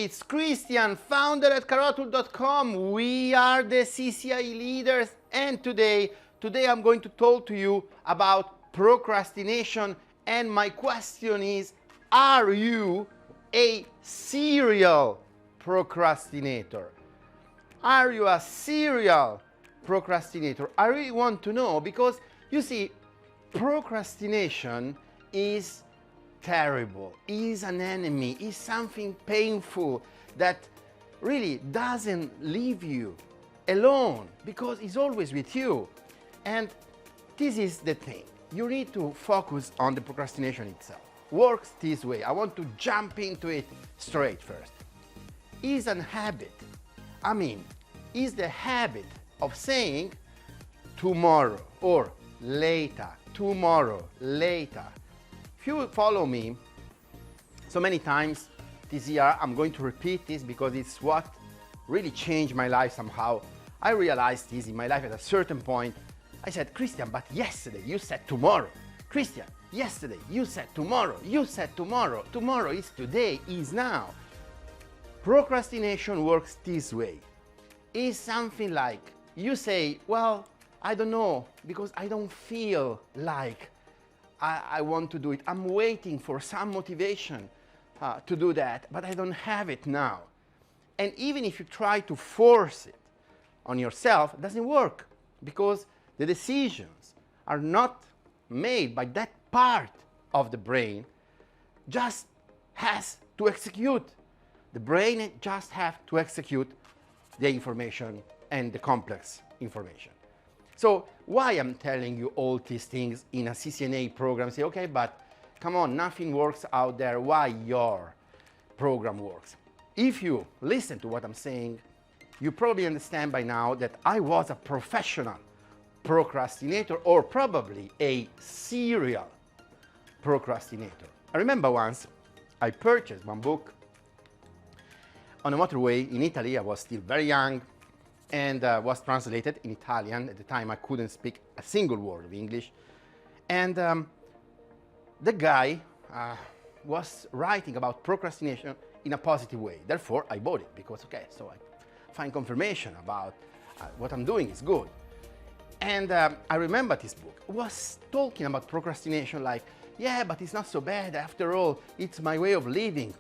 it's Christian, founder at carotul.com. We are the CCIE leaders, and today I'm going to talk to you about procrastination, and my question is, are you a serial procrastinator? Are you a serial procrastinator? I really want to know, because you see, procrastination is terrible, is an enemy, is something painful that really doesn't leave you alone, because it's always with you. And this is the thing. You need to focus on the procrastination itself. Works this way. I want to jump into it straight first. Is a habit. Is the habit of saying tomorrow or later, tomorrow, later. If you follow me so many times this year, I'm going to repeat this because it's what really changed my life somehow. I realized this in my life at a certain point. I said, Christian, but yesterday you said tomorrow. Christian, yesterday you said tomorrow. You said tomorrow. Tomorrow is today, is now. Procrastination works this way. It's something like you say, well, I don't know, because I don't feel like I want to do it. I'm waiting for some motivation to do that, but I don't have it now. And even if you try to force it on yourself, it doesn't work, because the decisions are not made by that part of the brain, just has to execute. The brain just has to execute the information and the complex information. So why I'm telling you all these things in a CCNA program? Say, okay, but come on, nothing works out there. Why your program works? If you listen to what I'm saying, you probably understand by now that I was a professional procrastinator, or probably a serial procrastinator. I remember once I purchased one book on a motorway in Italy. I was still very young, and was translated in Italian. At the time, I couldn't speak a single word of English. And the guy was writing about procrastination in a positive way. Therefore, I bought it, because, okay, so I find confirmation about what I'm doing is good. And I remember this book was talking about procrastination like, yeah, but it's not so bad. After all, it's my way of living.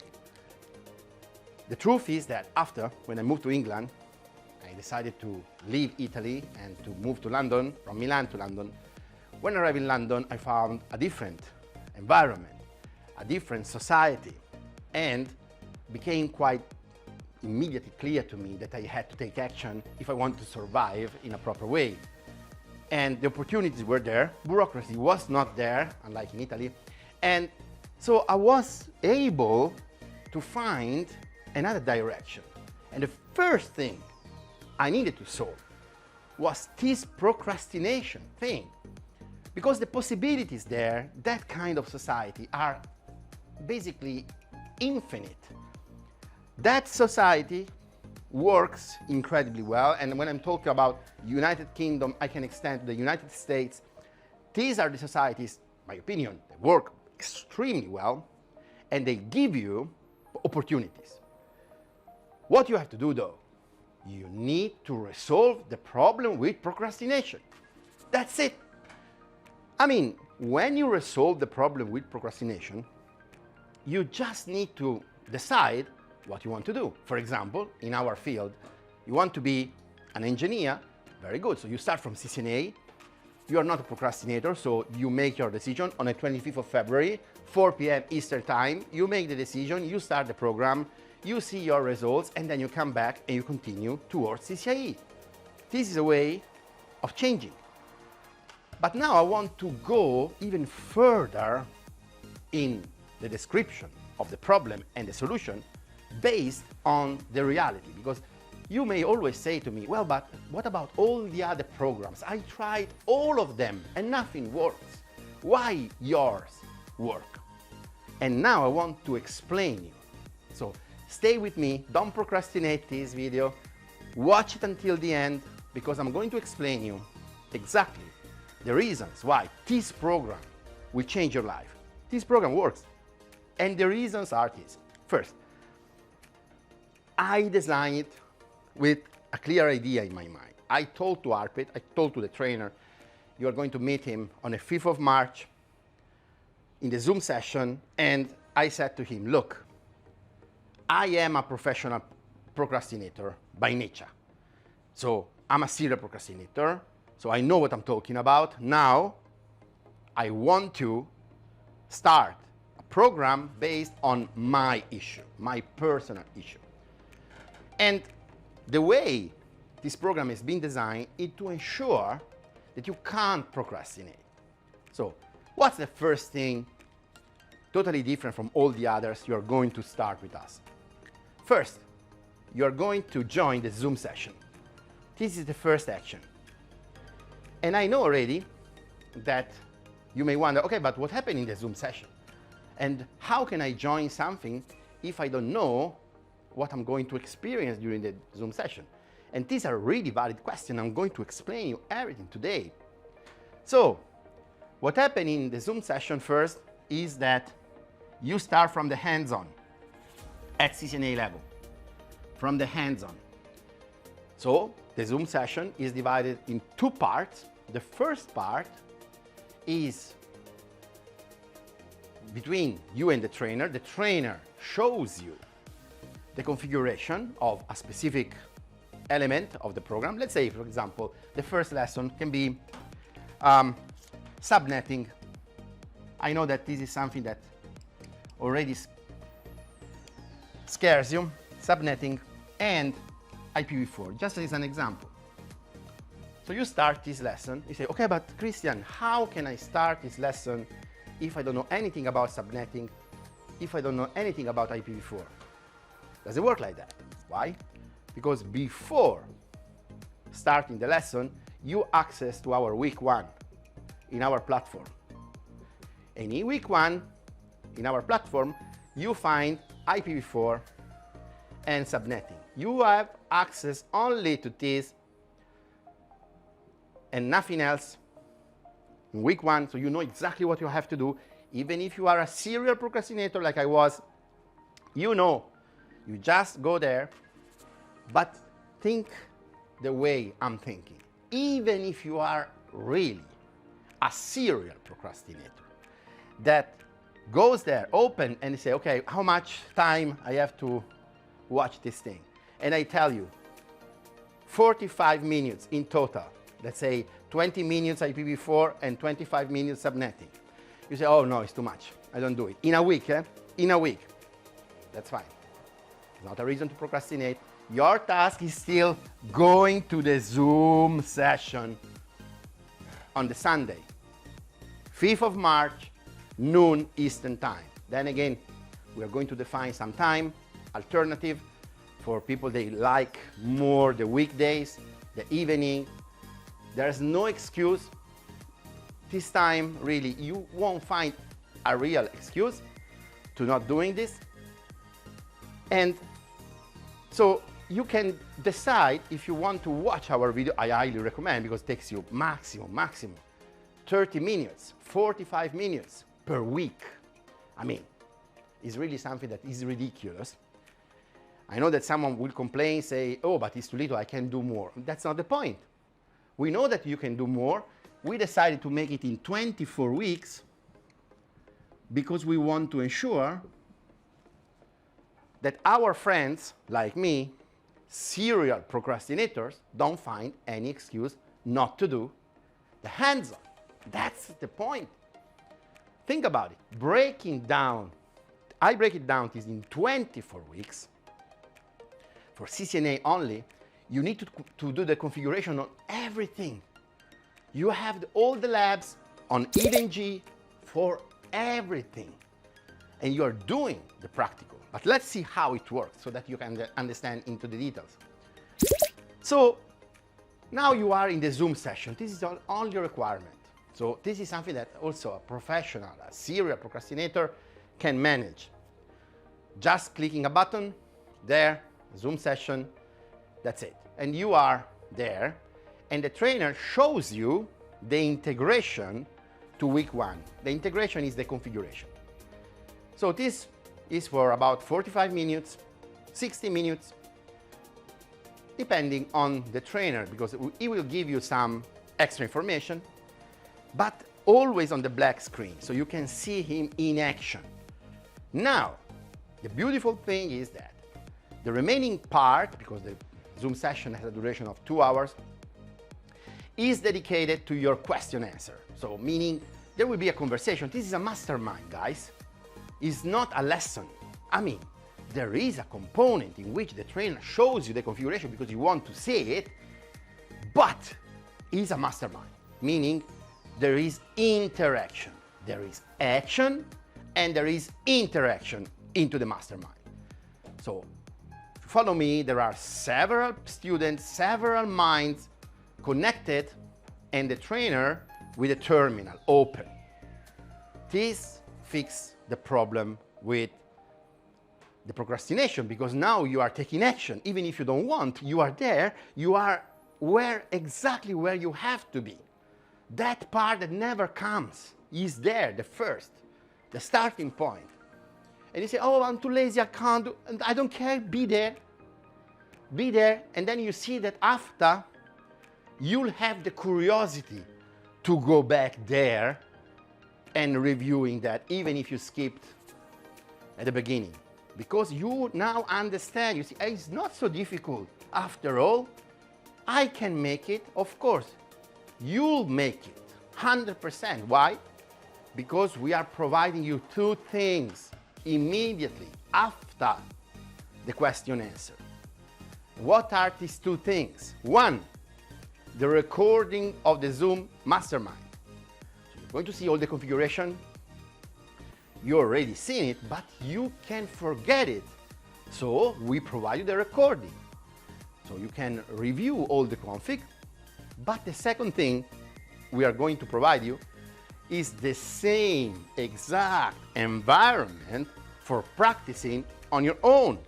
The truth is that after, when I moved to England, I decided to leave Italy and to move to London, from Milan to London. When I arrived in London, I found a different environment, a different society, and became quite immediately clear to me that I had to take action if I want to survive in a proper way. And the opportunities were there, bureaucracy was not there, unlike in Italy. And so I was able to find another direction. And the first thing I needed to solve was this procrastination thing. Because the possibilities there, that kind of society, are basically infinite. That society works incredibly well, and when I'm talking about United Kingdom, I can extend to the United States. These are the societies, in my opinion, that work extremely well, and they give you opportunities. What you have to do, though, you need to resolve the problem with procrastination. That's it. When you resolve the problem with procrastination, you just need to decide what you want to do. For example, in our field, you want to be an engineer. Very good. So you start from CCNA. You are not a procrastinator, so you make your decision on the 25th of February, 4 p.m. Eastern Time. You make the decision, you start the program, you see your results, and then you come back and you continue towards CCIE. This is a way of changing. But now I want to go even further in the description of the problem and the solution based on the reality, because you may always say to me, well, but what about all the other programs? I tried all of them and nothing works. Why yours work? And now I want to explain you. So stay with me, don't procrastinate this video, watch it until the end, because I'm going to explain you exactly the reasons why this program will change your life. This program works, and the reasons are these. First, I designed it with a clear idea in my mind. I told to Arpit, I told to the trainer, you are going to meet him on the 5th of March in the Zoom session, and I said to him, look, I am a professional procrastinator by nature. So I'm a serial procrastinator, so I know what I'm talking about. Now, I want to start a program based on my issue, my personal issue. And the way this program has been designed is to ensure that you can't procrastinate. So what's the first thing totally different from all the others you're going to start with us? First, you're going to join the Zoom session. This is the first action. And I know already that you may wonder, okay, but what happened in the Zoom session? And how can I join something if I don't know what I'm going to experience during the Zoom session? And these are really valid questions. I'm going to explain you everything today. So, what happened in the Zoom session first is that you start from the hands-on at CCNA level, from the hands-on. So, the Zoom session is divided in 2 parts. The first part is between you and the trainer. The trainer shows you the configuration of a specific element of the program. Let's say, for example, the first lesson can be subnetting. I know that this is something that already scares you, subnetting and IPv4, just as an example. So you start this lesson, you say, okay, but Christian, how can I start this lesson if I don't know anything about subnetting, if I don't know anything about IPv4? Doesn't work like that. Why? Because before starting the lesson, you access to our week 1 in our platform. And in week 1 in our platform, you find IPv4 and subnetting. You have access only to this and nothing else in week 1, so you know exactly what you have to do. Even if you are a serial procrastinator like I was, you know, you just go there, but think the way I'm thinking. Even if you are really a serial procrastinator that goes there, open, and say, okay, how much time I have to watch this thing? And I tell you, 45 minutes in total. Let's say 20 minutes IPv4 and 25 minutes subnetting. You say, oh no, it's too much. I don't do it. In a week, In a week. That's fine. It's not a reason to procrastinate. Your task is still going to the Zoom session on the Sunday, 5th of March, noon Eastern time. Then again, we are going to define some time alternative for people they like more the weekdays, the evening. There's no excuse. This time, really, you won't find a real excuse to not doing this. And so you can decide if you want to watch our video. I highly recommend, because it takes you maximum 30 minutes, 45 minutes per week. I mean, it's really something that is ridiculous. I know that someone will complain, say, oh, but it's too little, I can do more. That's not the point. We know that you can do more. We decided to make it in 24 weeks because we want to ensure that our friends, like me, serial procrastinators, don't find any excuse not to do the hands-on. That's the point. Think about it. I break it down this in 24 weeks. For CCNA only, you need to do the configuration on everything. You have all the labs on EVNG for everything. And you're doing the practical. But let's see how it works so that you can understand into the details. So now you are in the Zoom session. This is all your requirement. So this is something that also a professional, a serial procrastinator can manage. Just clicking a button, there, Zoom session, that's it. And you are there, and the trainer shows you the integration to week 1. The integration is the configuration. So this is for about 45 minutes, 60 minutes, depending on the trainer, because he will give you some extra information, but always on the black screen, so you can see him in action. Now, the beautiful thing is that the remaining part, because the Zoom session has a duration of 2 hours, is dedicated to your question answer. So meaning there will be a conversation. This is a mastermind, guys. It's not a lesson. I mean, there is a component in which the trainer shows you the configuration because you want to see it, but it's a mastermind, meaning there is interaction. There is action and there is interaction into the mastermind. So if you follow me, there are several students, several minds connected, and the trainer with a terminal open. This fixes the problem with the procrastination, because now you are taking action. Even if you don't want, you are there, you are exactly where you have to be. That part that never comes is there, the starting point. And you say, oh, I'm too lazy, I can't do, and I don't care, be there. Be there, and then you see that after, you'll have the curiosity to go back there and reviewing that, even if you skipped at the beginning. Because you now understand, you see, it's not so difficult. After all, I can make it, of course. You'll make it, 100%. Why? Because we are providing you 2 things immediately after the question answer. What are these 2 things? 1, the recording of the Zoom Mastermind. So you're going to see all the configuration. You already seen it, but you can forget it. So we provide you the recording. So you can review all the config. But the second thing we are going to provide you is the same exact environment for practicing on your own.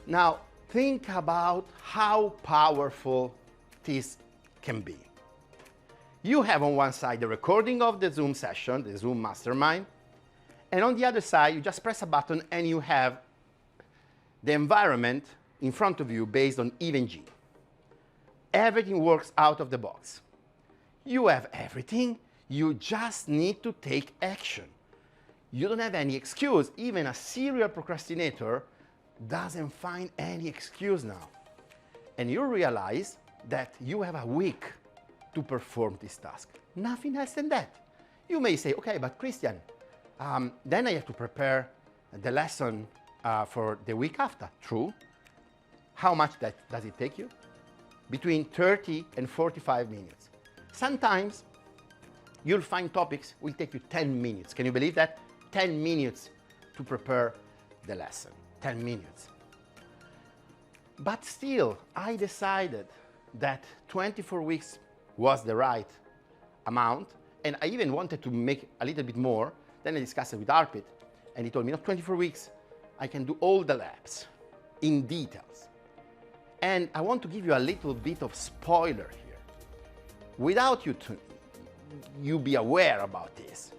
Now, think about how powerful this can be. You have on one side the recording of the Zoom session, the Zoom Mastermind, and on the other side, you just press a button and you have the environment in front of you based on EVE-NG. Everything works out of the box. You have everything, you just need to take action. You don't have any excuse. Even a serial procrastinator doesn't find any excuse now. And you realize that you have a week to perform this task. Nothing else than that. You may say, okay, but Christian, then I have to prepare the lesson for the week after. True. How much does it take you? Between 30 and 45 minutes. Sometimes you'll find topics will take you 10 minutes. Can you believe that? 10 minutes to prepare the lesson. 10 minutes. But still, I decided that 24 weeks was the right amount, and I even wanted to make a little bit more. Then I discussed it with Arpit, and he told me, no, 24 weeks, I can do all the labs in details. And I want to give you a little bit of spoiler here. Without you be aware about this,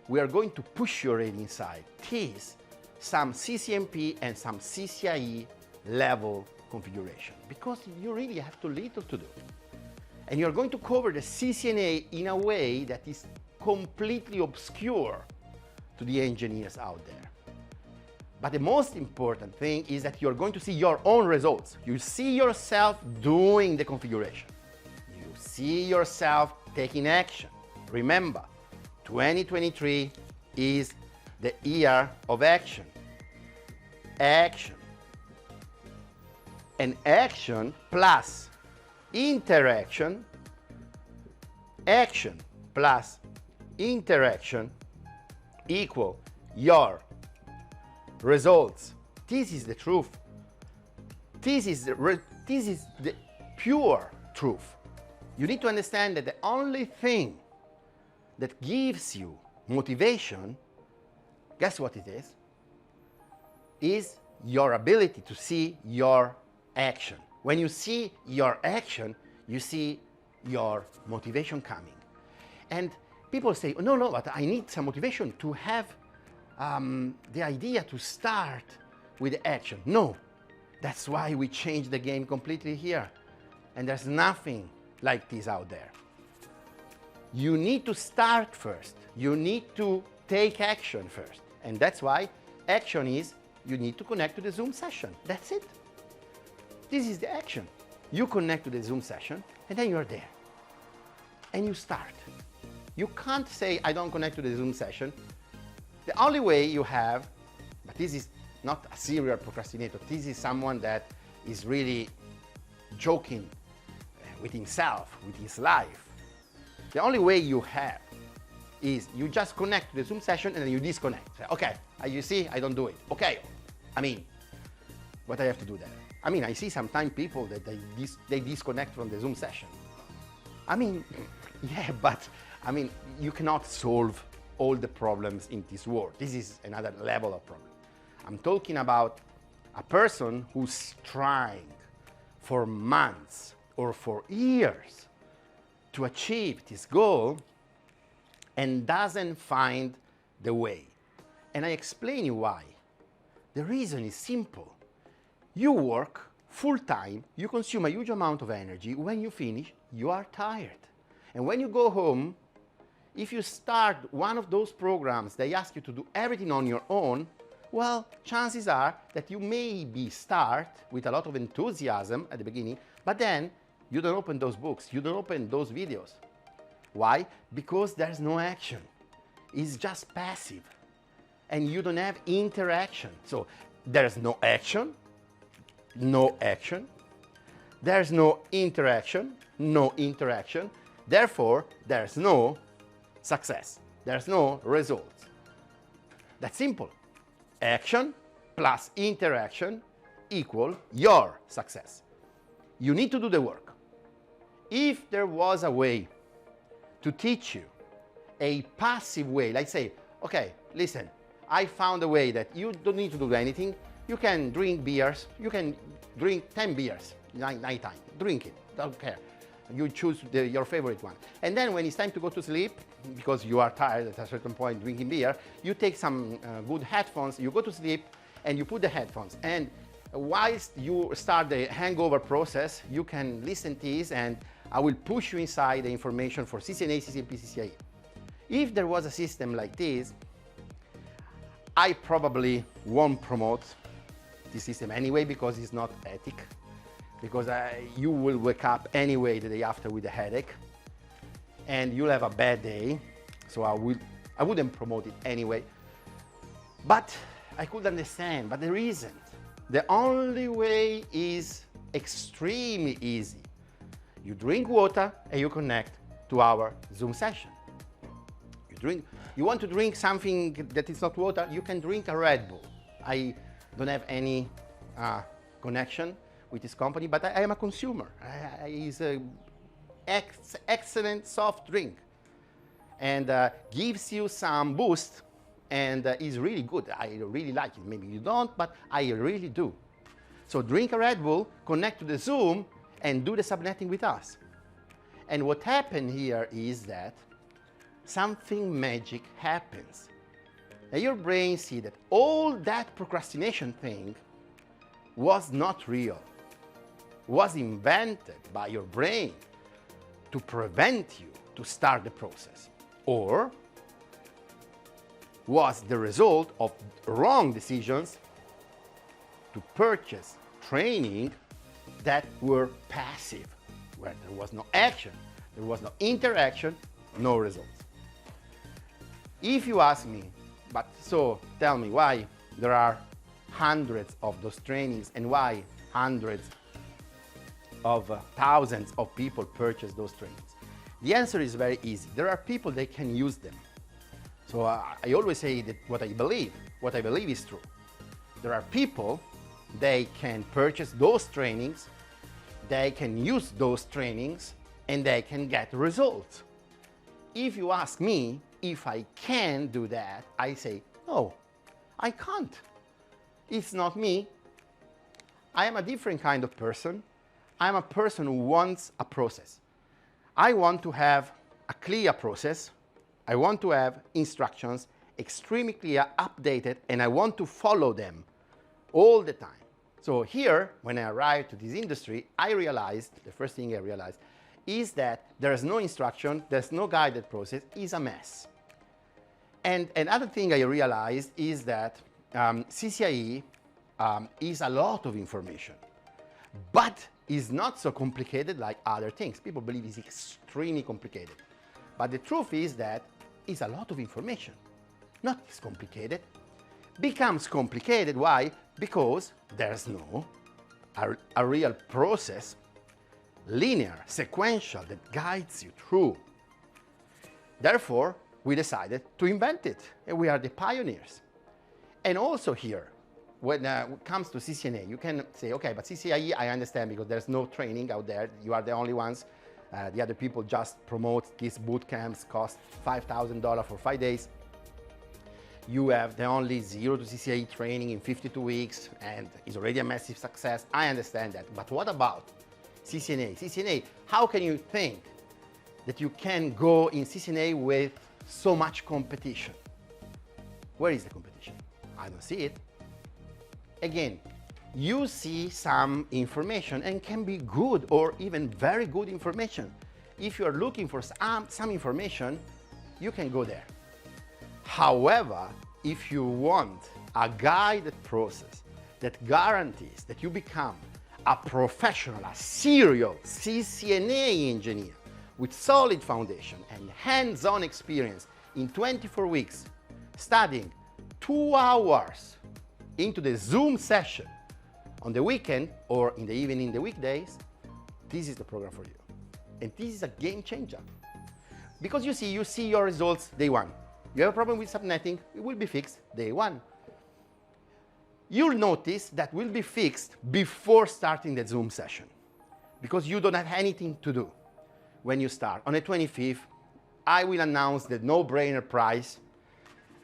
we are going to push you already inside this, some CCNP and some CCIE level configuration, because you really have too little to do. And you're going to cover the CCNA in a way that is completely obscure to the engineers out there. But the most important thing is that you're going to see your own results. You see yourself doing the configuration. You see yourself taking action. Remember, 2023 is the year of action. Action. And action plus interaction, action plus interaction equal your results. This is the truth. This is the pure truth. You need to understand that the only thing that gives you motivation, guess what it is? Is your ability to see your action. When you see your action, you see your motivation coming. And people say, oh, no, but I need some motivation to have the idea to start with the action. No, That's why we changed the game completely here. And there's nothing like this out there. You need to start first. You need to take action first. And that's why action is you need to connect to the Zoom session. That's it. This is the action. You connect to the Zoom session and then you're there. And you start. You can't say, I don't connect to the Zoom session. The only way you have, but this is not a serial procrastinator, this is someone that is really joking with himself, with his life. The only way you have is you just connect to the Zoom session and then you disconnect. Say, okay, you see, I don't do it. Okay, what I have to do there? I see sometimes people that they disconnect from the Zoom session. Yeah, but you cannot solve all the problems in this world. This is another level of problem. I'm talking about a person who's trying for months or for years to achieve this goal and doesn't find the way. And I explain you why. The reason is simple. You work full-time, you consume a huge amount of energy. When you finish, you are tired. And when you go home, if you start one of those programs, they ask you to do everything on your own, well, chances are that you maybe start with a lot of enthusiasm at the beginning, but then you don't open those books, you don't open those videos. Why? Because there's no action. It's just passive. And you don't have interaction. So there's no action, no action. There's no interaction, no interaction. Therefore, there's no success. There's no results. That's simple. Action plus interaction equal your success. You need to do the work. If there was a way to teach you a passive way, like say, okay, listen, I found a way that you don't need to do anything. You can drink beers. You can drink 10 beers nighttime. Drink it, don't care. You choose your favorite one. And then when it's time to go to sleep, because you are tired at a certain point drinking beer, you take some good headphones, you go to sleep, and you put the headphones. And whilst you start the hangover process, you can listen to this, and I will push you inside the information for CCNA, CCNP, CCIE. If there was a system like this, I probably won't promote this system anyway because it's not ethical. Because you will wake up anyway the day after with a headache and you'll have a bad day. So I wouldn't promote it anyway. But I could understand, but there isn't. The only way is extremely easy. You drink water and you connect to our Zoom session. You want to drink something that is not water, you can drink a Red Bull. I don't have any connection with this company, but I am a consumer. It's an excellent soft drink and gives you some boost and is really good. I really like it. Maybe you don't, but I really do. So drink a Red Bull, connect to the Zoom, and do the subnetting with us. And what happened here is that something magic happens. And your brain sees that all that procrastination thing was not real. Was invented by your brain to prevent you to start the process, or was the result of wrong decisions to purchase training that were passive, where there was no action, there was no interaction, no results. If you ask me, but so tell me why there are hundreds of those trainings and why hundreds of thousands of people purchase those trainings. The answer is very easy. There are people that can use them. So I always say that what I believe is true. There are people, they can purchase those trainings, they can use those trainings, and they can get results. If you ask me if I can do that, I say, no, I can't. It's not me. I am a different kind of person. I'm a person who wants a process. I want to have a clear process. I want to have instructions extremely clear, updated, and I want to follow them all the time. So here, when I arrived to this industry, I realized, the first thing I realized, is that there's no instruction, there's no guided process, it's a mess. And another thing I realized is that CCIE is a lot of information, but is not so complicated like other things. People believe it's extremely complicated. But the truth is that it's a lot of information, not as complicated. Becomes complicated, why? Because there's no a real process, linear, sequential, that guides you through. Therefore, we decided to invent it, and we are the pioneers. And also here, when it comes to CCNA, you can say, okay, but CCIE, I understand because there's no training out there. You are the only ones. The other people just promote these boot camps, cost $5,000 for 5 days. You have the only 0 to CCIE training in 52 weeks, and it's already a massive success. I understand that. But what about CCNA? CCNA, how can you think that you can go in CCNA with so much competition? Where is the competition? I don't see it. Again, you see some information and can be good or even very good information. If you are looking for some information, you can go there. However, if you want a guided process that guarantees that you become a professional, a serial CCNA engineer with solid foundation and hands-on experience in 24 weeks, studying 2 hours into the Zoom session on the weekend or in the evening, the weekdays, this is the program for you. And this is a game changer. Because you see your results day one. You have a problem with subnetting, it will be fixed day one. You'll notice that will be fixed before starting the Zoom session, because you don't have anything to do when you start. On the 25th, I will announce the no-brainer price.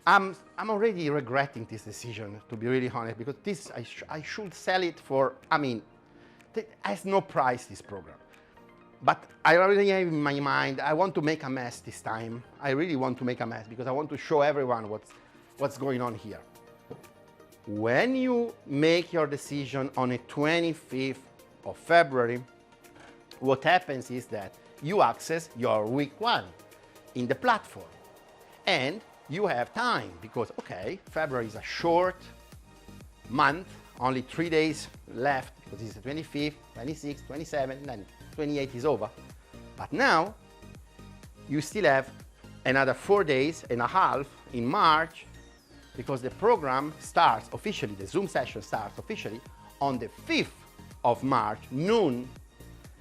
I'm already regretting this decision, to be really honest, because this I should sell it for, it has no price, this program. But I already have in my mind, I want to make a mess this time. I really want to make a mess because I want to show everyone what's going on here. When you make your decision on the 25th of February, what happens is that you access your week 1 in the platform. And you have time because, okay, February is a short month, only 3 days left because it's the 25th, 26th, 27th, and 28th is over. But now you still have another 4 days and a half in March because the program starts officially, the Zoom session starts officially on the 5th of March, noon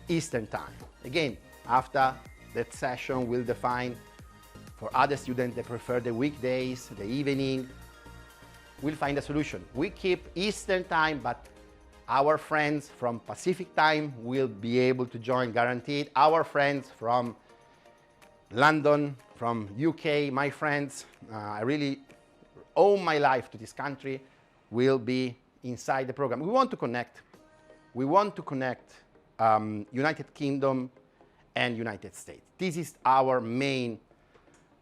Eastern time. Again, after that session, we'll define for other students that prefer the weekdays, the evening, we'll find a solution. We keep Eastern time, but our friends from Pacific time will be able to join, guaranteed. Our friends from London, from UK, my friends, I really owe my life to this country, will be inside the program. We want to connect. We want to connect United Kingdom and United States. This is our main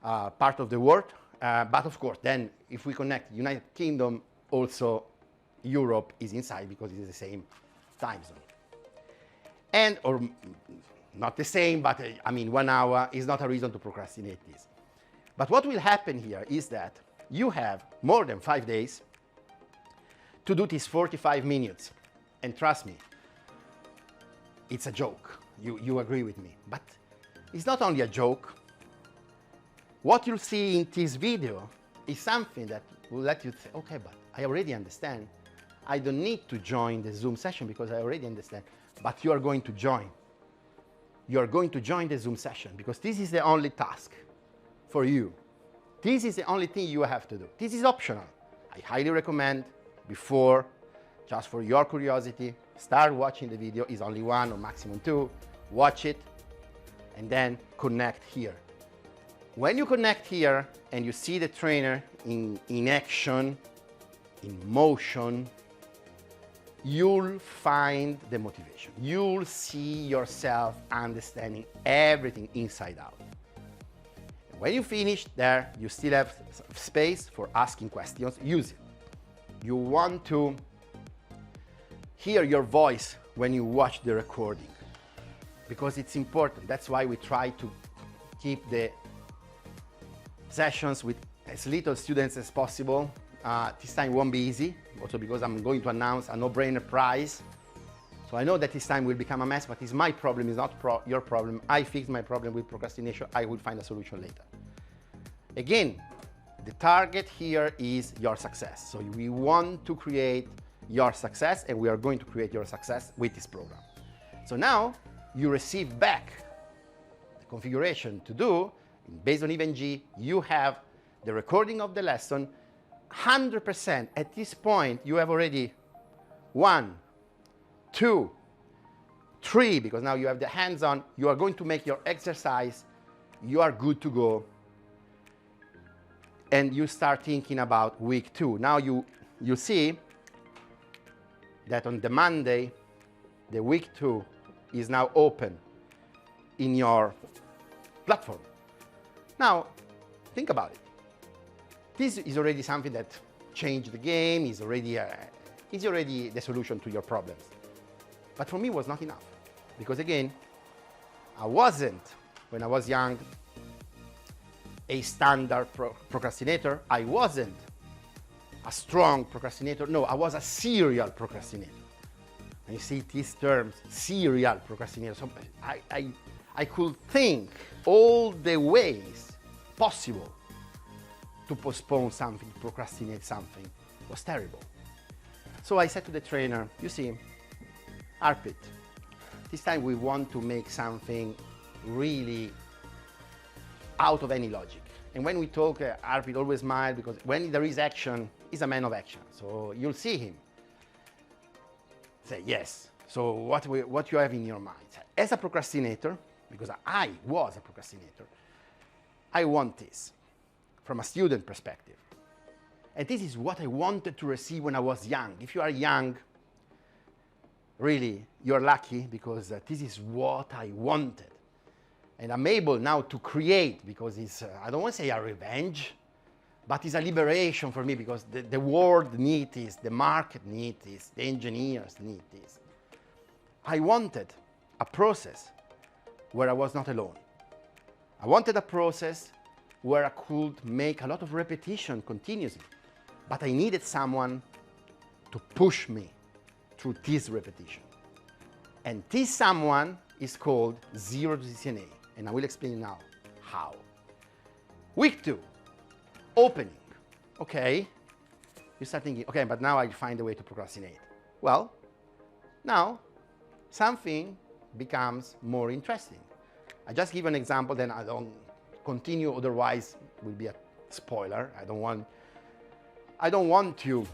part of the world. But of course, then if we connect United Kingdom, also Europe is inside because it is the same time zone. And, or not the same, but 1 hour is not a reason to procrastinate this. But what will happen here is that you have more than 5 days to do this 45 minutes. And trust me, it's a joke. You agree with me. But it's not only a joke. What you'll see in this video is something that will let you say, okay, but I already understand. I don't need to join the Zoom session because I already understand. But you are going to join. You are going to join the Zoom session because this is the only task for you. This is the only thing you have to do. This is optional. I highly recommend before, just for your curiosity, start watching the video. It's only 1 or maximum 2. Watch it and then connect here. When you connect here and you see the trainer in action, in motion, you'll find the motivation. You'll see yourself understanding everything inside out. When you finish there, you still have space for asking questions. Use it. You want to hear your voice when you watch the recording, because it's important. That's why we try to keep the sessions with as little students as possible. This time won't be easy, also because I'm going to announce a no-brainer prize. So I know that this time will become a mess, but it's my problem, it's not your problem. I fixed my problem with procrastination. I will find a solution later. Again, the target here is your success. So we want to create your success, and we are going to create your success with this program. So now you receive back the configuration to do. Based on EventG, you have the recording of the lesson. 100% at this point, you have already 1, 2, 3, because now you have the hands-on. You are going to make your exercise. You are good to go. And you start thinking about week 2. Now you see that on the Monday, the week 2 is now open in your platform. Now, think about it. This is already something that changed the game, is already the solution to your problems. But for me, it was not enough. Because again, I wasn't, when I was young, a standard procrastinator. I wasn't a strong procrastinator. No, I was a serial procrastinator. And you see these terms, serial procrastinator. So I could think all the ways possible to postpone something, to procrastinate something. It was terrible. So I said to the trainer, you see, Arpit, this time we want to make something really out of any logic. And when we talk, Arpit always smiles, because when there is action, he's a man of action. So you'll see him say, yes. So what you have in your mind? As a procrastinator, because I was a procrastinator, I want this from a student perspective. And this is what I wanted to receive when I was young. If you are young, really, you're lucky, because this is what I wanted. And I'm able now to create, because it's, I don't want to say a revenge, but it's a liberation for me, because the world needs this, the market needs this, the engineers need this. I wanted a process where I was not alone. I wanted a process where I could make a lot of repetition continuously, but I needed someone to push me through this repetition. And this someone is called Zero to CCNA, and I will explain now how. Week 2, opening. Okay, you start thinking, okay, but now I find a way to procrastinate. Well, now something becomes more interesting. I just give an example, then I don't continue, otherwise it will be a spoiler. I don't want you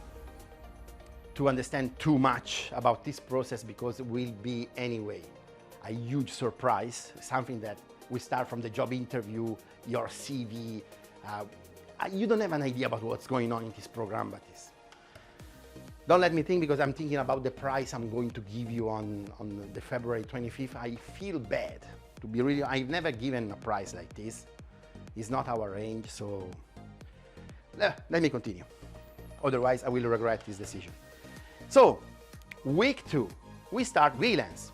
to understand too much about this process, because it will be anyway a huge surprise, something that we start from the job interview, your CV. You don't have an idea about what's going on in this program, but don't let me think, because I'm thinking about the price I'm going to give you on the February 25th. I feel bad, to be really. I've never given a price like this. It's not our range, so let me continue. Otherwise, I will regret this decision. So, week 2, we start freelance.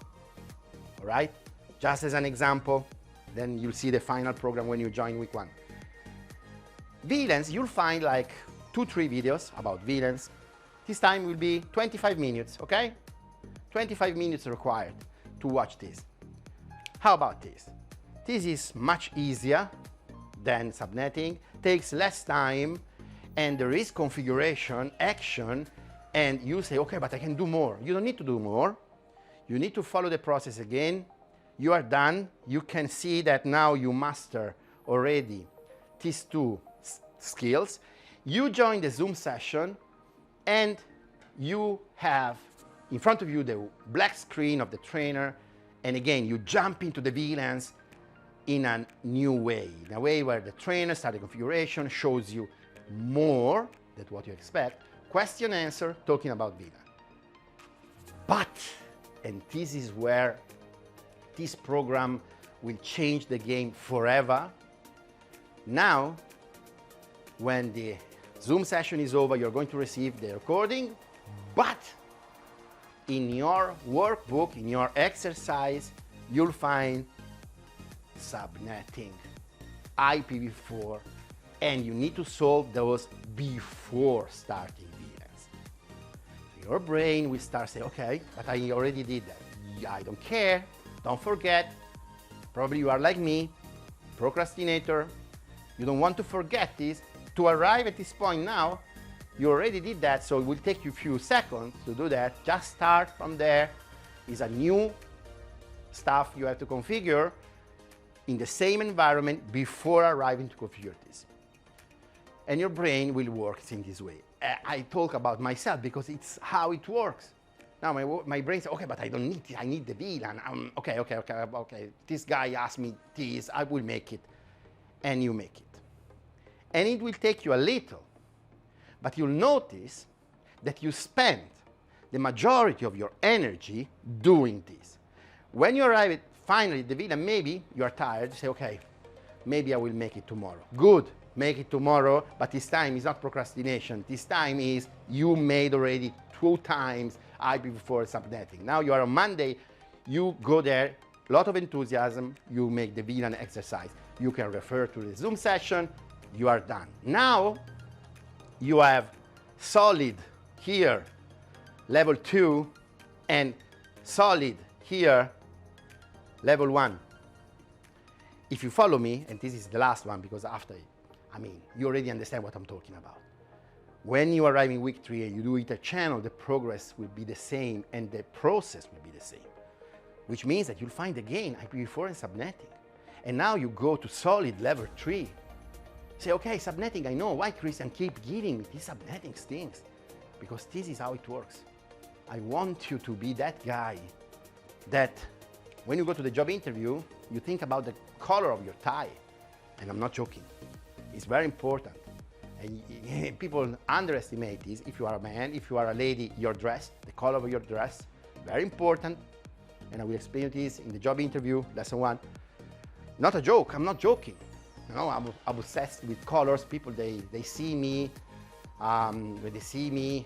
All right? Just as an example, then you'll see the final program when you join week 1. VLANs, you'll find like 2-3 videos about VLANs. This time will be 25 minutes, okay? 25 minutes required to watch this. How about this? This is much easier than subnetting, takes less time, and there is configuration, action, and you say, okay, but I can do more. You don't need to do more. You need to follow the process again. You are done. You can see that now you master already these 2 skills. You join the Zoom session, and you have in front of you the black screen of the trainer, and again, you jump into the VLANs in a new way, in a way where the trainer starts the configuration, shows you more than what you expect, question answer, talking about VLAN. But, and this is where this program will change the game forever. Now, when the Zoom session is over, you're going to receive the recording, but in your workbook, in your exercise, you'll find subnetting, IPv4, and you need to solve those before starting VLANs. Your brain will start saying, okay, but I already did that. I don't care, don't forget. Probably you are like me, procrastinator. You don't want to forget this. To arrive at this point now, you already did that, so it will take you a few seconds to do that. Just start from there. It's a new stuff you have to configure in the same environment before arriving to configure this. And your brain will work in this way. I talk about myself because it's how it works. Now my brain says, okay, but I don't need it. I need the VLAN. Okay. This guy asked me this, I will make it. And you make it. And it will take you a little, but you'll notice that you spend the majority of your energy doing this. When you arrive at finally the VLAN, maybe you are tired, you say, okay, maybe I will make it tomorrow. Good, make it tomorrow, but this time is not procrastination. This time is you made already 2 times IPv4 subnetting. Now you are on Monday, you go there, a lot of enthusiasm, you make the VLAN exercise. You can refer to the Zoom session, you are done. Now you have solid here, level 2, and solid here, level 1. If you follow me, and this is the last one because after, you already understand what I'm talking about. When you arrive in week 3 and you do inter-channel, the progress will be the same and the process will be the same, which means that you'll find again IPv4 and subnetting. And now you go to solid level 3. Say, okay, subnetting, I know. Why Christian keep giving me these subnetting things? Because this is how it works. I want you to be that guy that when you go to the job interview, you think about the color of your tie. And I'm not joking. It's very important. And people underestimate this. If you are a man, if you are a lady, your dress, the color of your dress, very important. And I will explain this in the job interview, lesson 1. Not a joke, I'm not joking. You know, I'm obsessed with colors. People, they see me, when they see me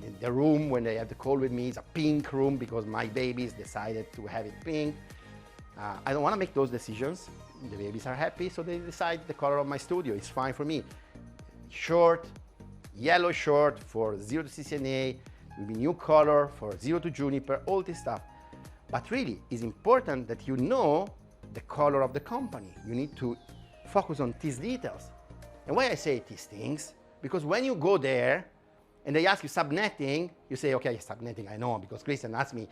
in the room, when they have the call with me, it's a pink room because my babies decided to have it pink. I don't want to make those decisions. The babies are happy, so they decide the color of my studio. It's fine for me. Short, yellow short for 0 to CCNA, will be new color for 0 to Juniper, all this stuff. But really, it's important that you know the color of the company. You need to focus on these details. And why I say these things? Because when you go there and they ask you subnetting, you say, okay, subnetting, I know, because Christian asked me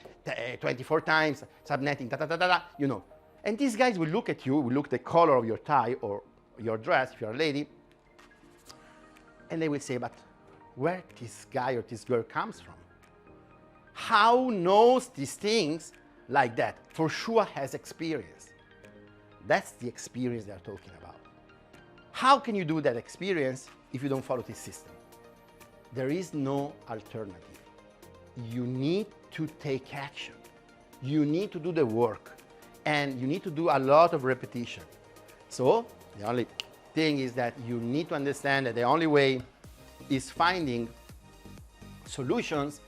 24 times, subnetting, you know. And these guys will look at you, will look at the color of your tie or your dress, if you're a lady, and they will say, but where this guy or this girl comes from? How knows these things like that? For sure has experience. That's the experience they're talking about. How can you do that experience if you don't follow this system? There is no alternative. You need to take action. You need to do the work. And you need to do a lot of repetition. So the only thing is that you need to understand that the only way is finding solutions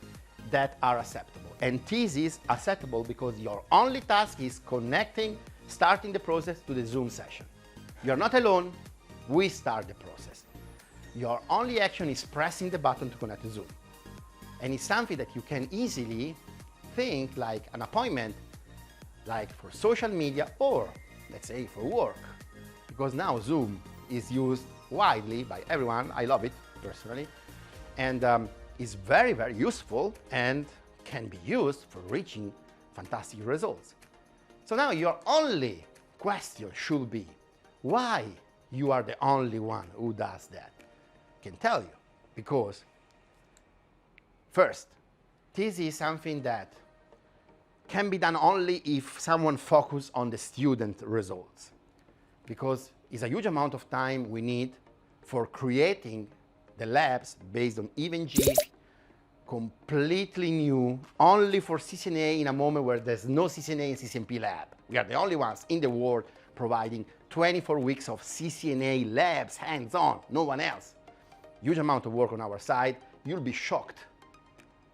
that are acceptable. And this is acceptable because your only task is connecting, starting the process to the Zoom session. You're not alone, we start the process. Your only action is pressing the button to connect to Zoom. And it's something that you can easily think like an appointment, like for social media or let's say for work. Because now Zoom is used widely by everyone. I love it personally. And is very, very useful and can be used for reaching fantastic results. So now your only question should be, why you are the only one who does that? I can tell you, because first, this is something that can be done only if someone focuses on the student results, because it's a huge amount of time we need for creating the labs based on EVE-NG, completely new, only for CCNA in a moment where there's no CCNA and CCNP lab. We are the only ones in the world providing 24 weeks of CCNA labs, hands-on, no one else. Huge amount of work on our side. You'll be shocked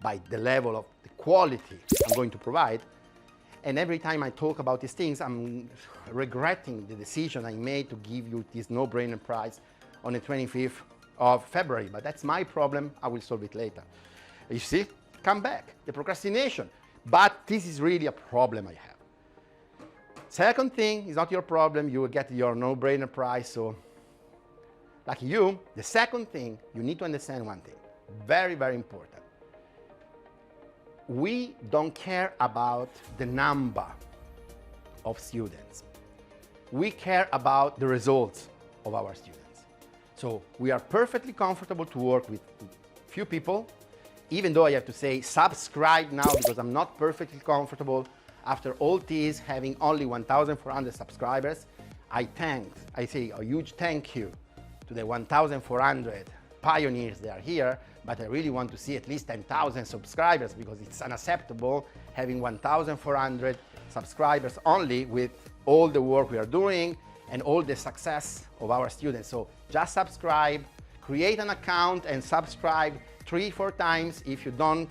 by the level of the quality I'm going to provide. And every time I talk about these things, I'm regretting the decision I made to give you this no-brainer prize on the 25th of February. But that's my problem. I will solve it later. You see, come back, the procrastination. But this is really a problem I have. Second thing is not your problem. You will get your no-brainer prize. So, like you, the second thing, you need to understand one thing. Very, very important. We don't care about the number of students. We care about the results of our students. So we are perfectly comfortable to work with few people, even though I have to say subscribe now because I'm not perfectly comfortable after all this having only 1,400 subscribers. I say a huge thank you to the 1,400 pioneers that are here, but I really want to see at least 10,000 subscribers because it's unacceptable having 1,400 subscribers only with all the work we are doing and all the success of our students. So just subscribe, create an account and subscribe 3-4 times. If you don't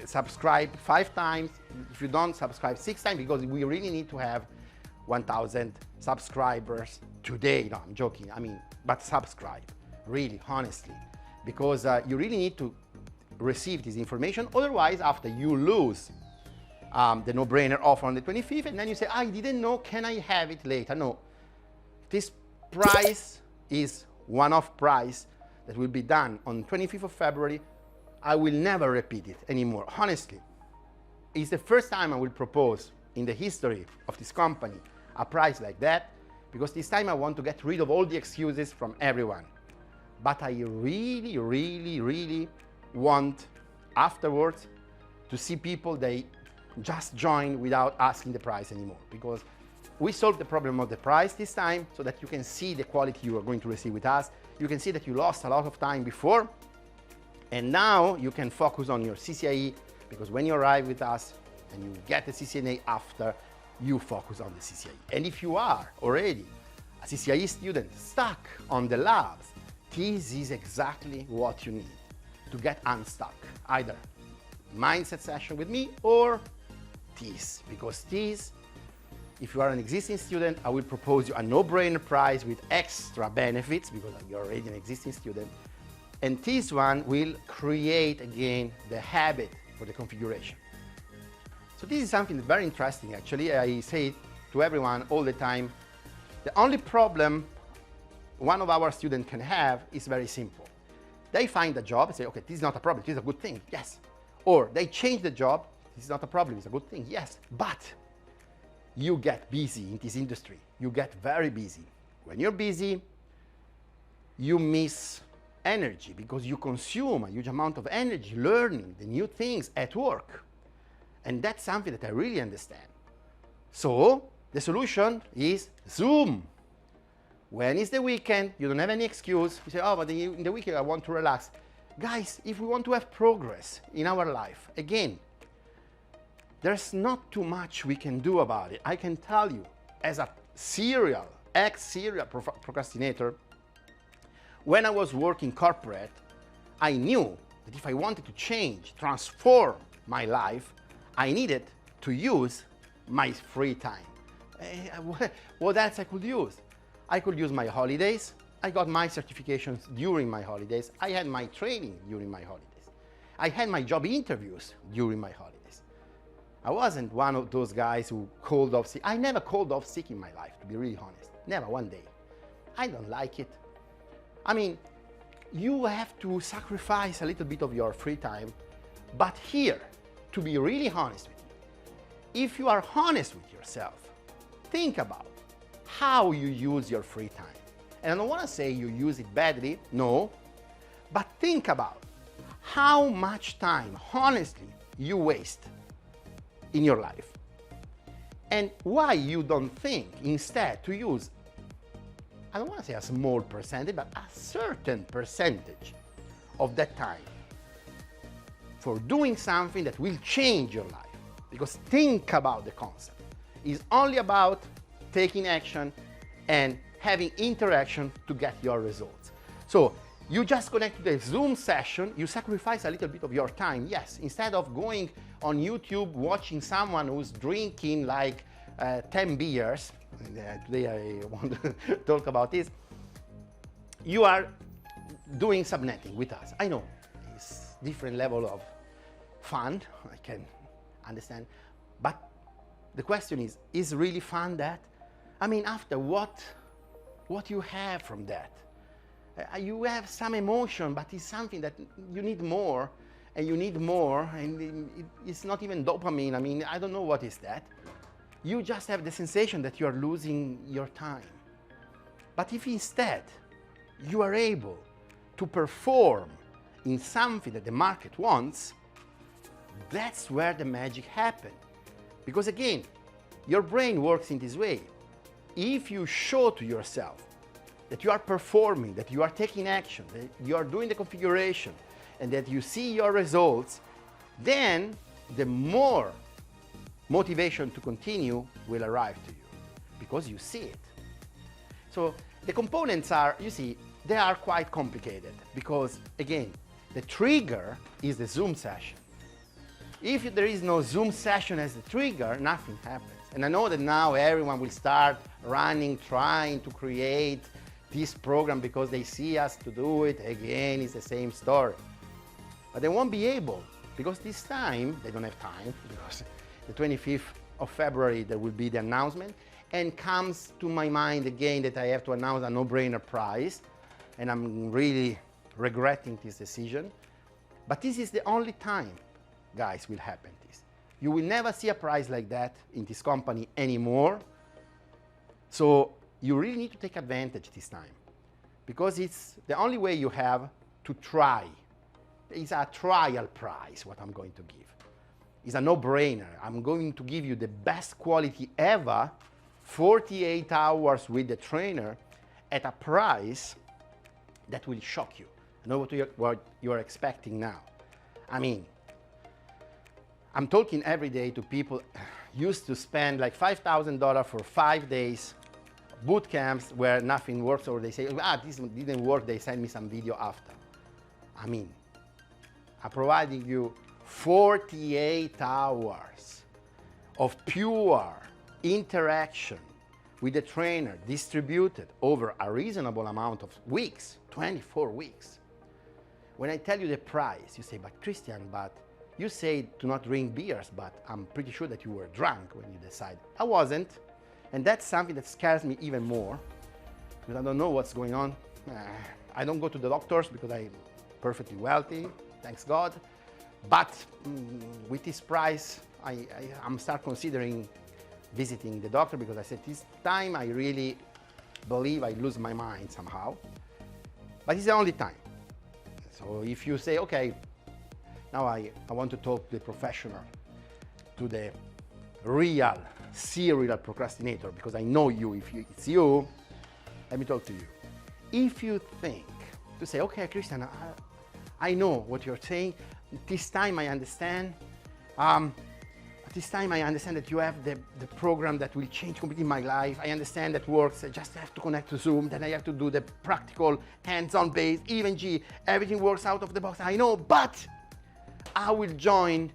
subscribe 5 times, if you don't subscribe 6 times, because we really need to have 1,000 subscribers today. No, I'm joking. But subscribe, really, honestly, because you really need to receive this information. Otherwise, after you lose the no-brainer offer on the 25th, and then you say, I didn't know, can I have it later? No, this price is one-off price that will be done on 25th of February. I will never repeat it anymore. Honestly, it's the first time I will propose in the history of this company a price like that, because this time I want to get rid of all the excuses from everyone. But I really, really, really want afterwards to see people, they just join without asking the price anymore, because we solved the problem of the price this time so that you can see the quality you are going to receive with us. You can see that you lost a lot of time before, and now you can focus on your CCIE, because when you arrive with us and you get the CCNA after, you focus on the CCIE. And if you are already a CCIE student stuck on the labs, this is exactly what you need to get unstuck. Either mindset session with me or this, because this, if you are an existing student, I will propose you a no-brainer prize with extra benefits because you're already an existing student. And this one will create again the habit for the configuration. So this is something very interesting, actually. I say to everyone all the time, the only problem one of our students can have is very simple. They find a job and say, okay, this is not a problem, this is a good thing, yes. Or they change the job, this is not a problem, it's a good thing, yes. But you get busy in this industry. You get very busy. When you're busy, you miss energy because you consume a huge amount of energy learning the new things at work. And that's something that I really understand. So the solution is Zoom. When it's the weekend, you don't have any excuse. You say, oh, but in the weekend I want to relax. Guys, if we want to have progress in our life, again, there's not too much we can do about it. I can tell you, as a ex-serial procrastinator, when I was working corporate, I knew that if I wanted to change, transform my life, I needed to use my free time. What else I could use? I could use my holidays. I got my certifications during my holidays. I had my training during my holidays. I had my job interviews during my holidays. I wasn't one of those guys who called off sick. I never called off sick in my life, to be really honest. Never, one day. I don't like it. I mean, you have to sacrifice a little bit of your free time. But here, to be really honest with you, if you are honest with yourself, think about how you use your free time. And I don't want to say you use it badly, no, but think about how much time, honestly, you waste in your life. And why you don't think instead to use, I don't want to say a small percentage, but a certain percentage of that time for doing something that will change your life. Because think about the concept. It's only about taking action and having interaction to get your results. So You just connect to the Zoom session, you sacrifice a little bit of your time. Yes, instead of going on YouTube watching someone who's drinking like 10 beers, today I want to talk about this, you are doing subnetting with us. I know, it's different level of fun, I can understand, but the question is really fun that? I mean, after what you have from that? You have some emotion, but it's something that you need more, and you need more, and it's not even dopamine. I mean, I don't know what is that. You just have the sensation that you are losing your time. But if instead you are able to perform in something that the market wants, that's where the magic happens. Because again, your brain works in this way. If you show to yourself that you are performing, that you are taking action, that you are doing the configuration, and that you see your results, then the more motivation to continue will arrive to you, because you see it. So the components are, you see, they are quite complicated, because again, the trigger is the Zoom session. If there is no Zoom session as the trigger, nothing happens. And I know that now everyone will start running, trying to create this program because they see us to do it. Again, it's the same story. But they won't be able, because this time, they don't have time, because the 25th of February there will be the announcement, and comes to my mind again that I have to announce a no-brainer prize, and I'm really regretting this decision. But this is the only time, guys, will happen this. You will never see a prize like that in this company anymore. So you really need to take advantage this time, because it's the only way you have to try. It's a trial prize, what I'm going to give. It's a no-brainer. I'm going to give you the best quality ever, 48 hours with the trainer, at a price that will shock you. I know what you're expecting now. I mean, I'm talking every day to people used to spend like $5,000 for 5 days boot camps where nothing works, or they say, this didn't work, they send me some video after. I mean, I'm providing you 48 hours of pure interaction with the trainer, distributed over a reasonable amount of weeks, 24 weeks. When I tell you the price, you say, but Christian, but you say to not drink beers, but I'm pretty sure that you were drunk when you decided. I wasn't. And that's something that scares me even more, because I don't know what's going on. I don't go to the doctors because I'm perfectly wealthy, thanks God. But with this price, I'm start considering visiting the doctor, because I said this time I really believe I lose my mind somehow. But it's the only time. So if you say, okay, now I want to talk to the professional, to the real serial procrastinator, because I know you. If it's you, let me talk to you. If you think to say, okay, Christian, I know what you're saying. This time I understand. This time I understand that you have the program that will change completely my life. I understand that works. I just have to connect to Zoom. Then I have to do the practical, hands-on base, even G. Everything works out of the box. I know, but I will join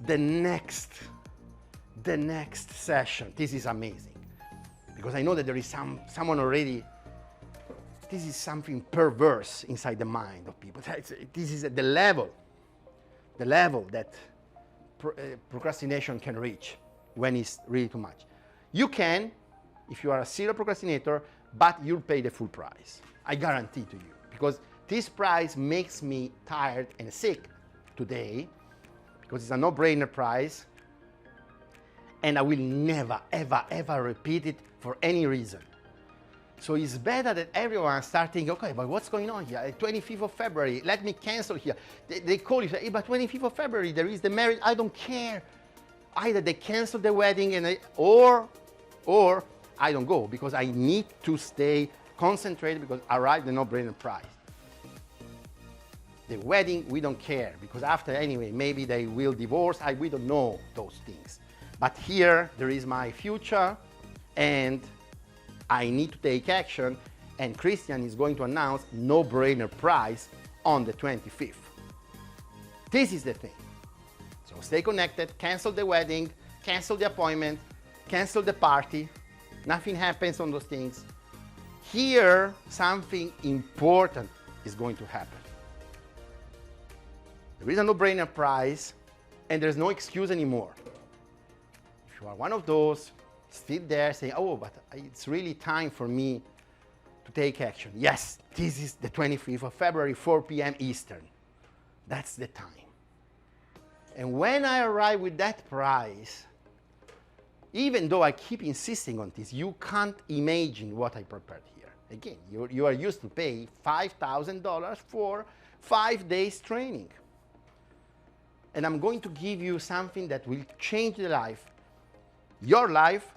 the next session. This is amazing, because I know that there is someone already. This is something perverse inside the mind of people. This is the level that procrastination can reach when it's really too much. You can, if you are a serial procrastinator, but you'll pay the full price. I guarantee to you, because this price makes me tired and sick today, because it's a no-brainer price, and I will never, ever, ever repeat it for any reason. So it's better that everyone starts thinking, okay, but what's going on here? 25th of February, let me cancel here. They call you, say, hey, but 25th of February, there is the marriage. I don't care. Either they cancel the wedding, or I don't go, because I need to stay concentrated, because I arrived the no-brainer price. The wedding, we don't care, because after, anyway, maybe they will divorce. We don't know those things. But here, there is my future, and I need to take action, And Christian is going to announce no-brainer prize on the 25th. This is the thing. So stay connected, cancel the wedding, cancel the appointment, cancel the party. Nothing happens on those things. Here, something important is going to happen. There is a no-brainer prize, and there's no excuse anymore. If you are one of those still there saying, oh, but it's really time for me to take action. Yes, this is the 25th of February, 4 p.m. Eastern. That's the time. And when I arrive with that prize, even though I keep insisting on this, you can't imagine what I prepared here. Again, you are used to pay $5,000 for 5 days training. And I'm going to give you something that will change the life, your life,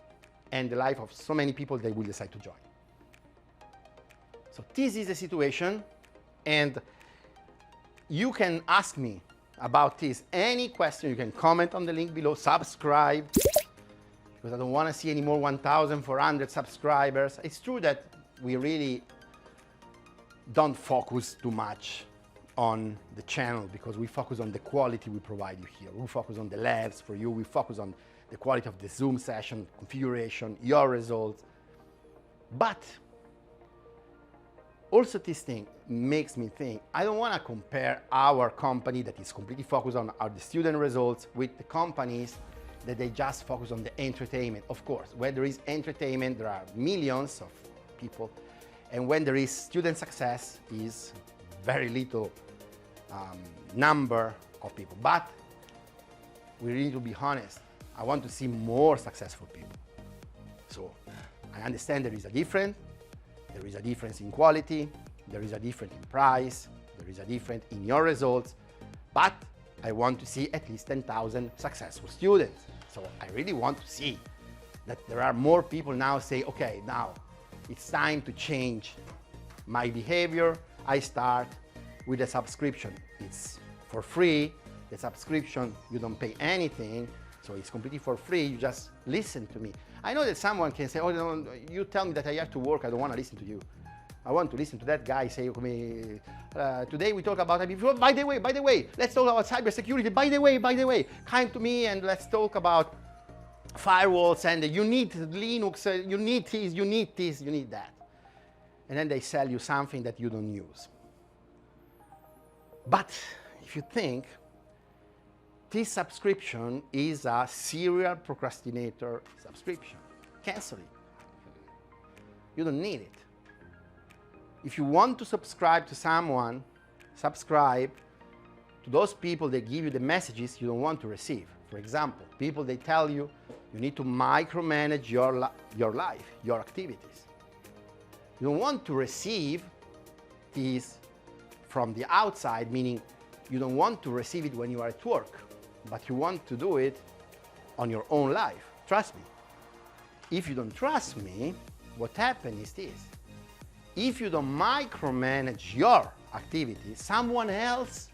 and the life of so many people that will decide to join. So this is the situation, and you can ask me about this. Any question, you can comment on the link below, subscribe, because I don't want to see any more 1,400 subscribers. It's true that we really don't focus too much on the channel because we focus on the quality we provide you here. We focus on the labs for you. We focus on the quality of the Zoom session, configuration, your results. But also this thing makes me think, I don't want to compare our company that is completely focused on the student results with the companies that they just focus on the entertainment. Of course, where there is entertainment, there are millions of people. And when there is student success, is very little number of people. But we need to be honest. I want to see more successful people. So I understand there is a difference. There is a difference in quality. There is a difference in price. There is a difference in your results. But I want to see at least 10,000 successful students. So I really want to see that there are more people now say, okay, now it's time to change my behavior. I start with a subscription. It's for free. The subscription, you don't pay anything. So it's completely for free. You just listen to me. I know that someone can say, oh, no, you tell me that I have to work. I don't want to listen to you. I want to listen to that guy say to me, today we talk about, by the way, let's talk about cybersecurity. By the way, come to me and let's talk about firewalls and you need Linux, you need this, you need this, you need that. And then they sell you something that you don't use. But if you think, this subscription is a serial procrastinator subscription. Cancel it. You don't need it. If you want to subscribe to someone, subscribe to those people that give you the messages you don't want to receive. For example, people they tell you you need to micromanage your life, your activities. You don't want to receive these from the outside, meaning you don't want to receive it when you are at work, but you want to do it on your own life. Trust me. If you don't trust me, what happens is this. If you don't micromanage your activities, someone else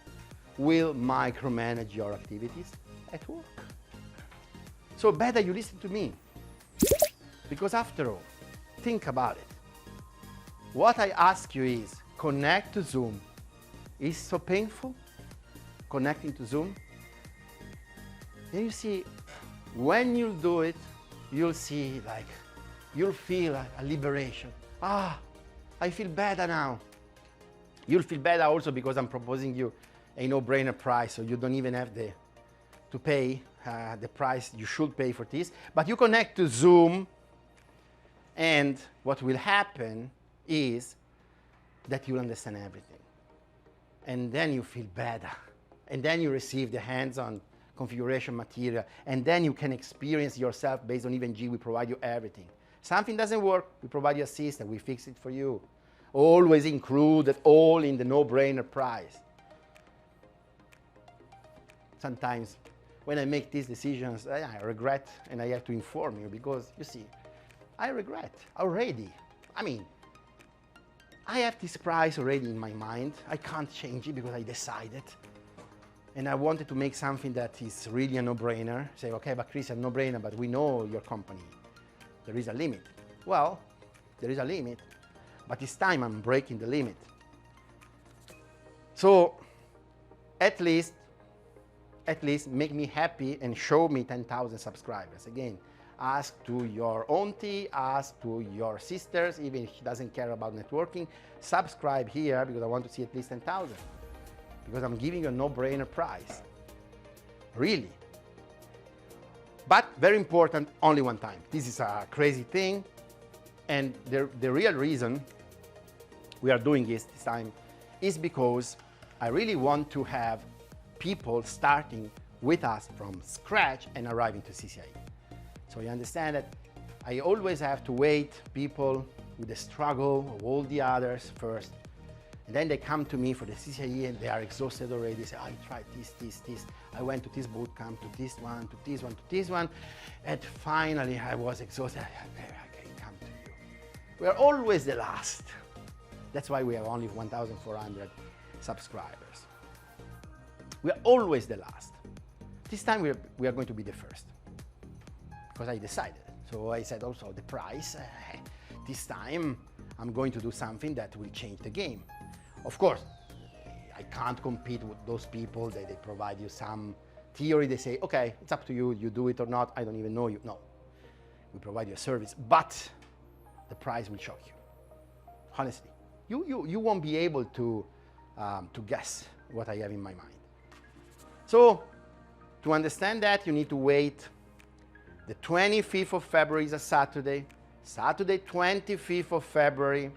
will micromanage your activities at work. So better you listen to me. Because after all, think about it. What I ask you is, connect to Zoom. Is so painful, connecting to Zoom? Then you see, when you do it, you'll see like, you'll feel a liberation. I feel better now. You'll feel better also because I'm proposing you a no-brainer price, so you don't even have to pay the price you should pay for this. But you connect to Zoom, and what will happen is that you'll understand everything. And then you feel better. And then you receive the hands-on configuration material. And then you can experience yourself based on EventG. We provide you everything. Something doesn't work, we provide you a system. We fix it for you. Always included, all in the no-brainer price. Sometimes when I make these decisions, I regret, and I have to inform you because, you see, I regret already. I mean, I have this price already in my mind. I can't change it because I decided. And I wanted to make something that is really a no-brainer. Say, okay, but Christian, no-brainer, but we know your company. There is a limit. Well, there is a limit. But this time I'm breaking the limit. So at least make me happy and show me 10,000 subscribers. Again, ask to your auntie, ask to your sisters, even if she doesn't care about networking, subscribe here because I want to see at least 10,000. Because I'm giving you a no-brainer prize. Really. But very important, only one time. This is a crazy thing. And the real reason we are doing this time is because I really want to have people starting with us from scratch and arriving to CCIE. So you understand that I always have to wait people with the struggle of all the others first. And then they come to me for the CCIE and they are exhausted already. They say, oh, I tried this. I went to this boot camp, to this one, to this one, to this one. And finally I was exhausted. I can come to you. We are always the last. That's why we have only 1,400 subscribers. We are always the last. This time we are going to be the first. Because I decided. So I said also the price. This time I'm going to do something that will change the game. Of course, I can't compete with those people. They provide you some theory. They say, okay, it's up to you. You do it or not. I don't even know you. No, we provide you a service, but the price will shock you. Honestly, you won't be able to guess what I have in my mind. So to understand that, you need to wait. The 25th of February is a Saturday. Saturday, 25th of February,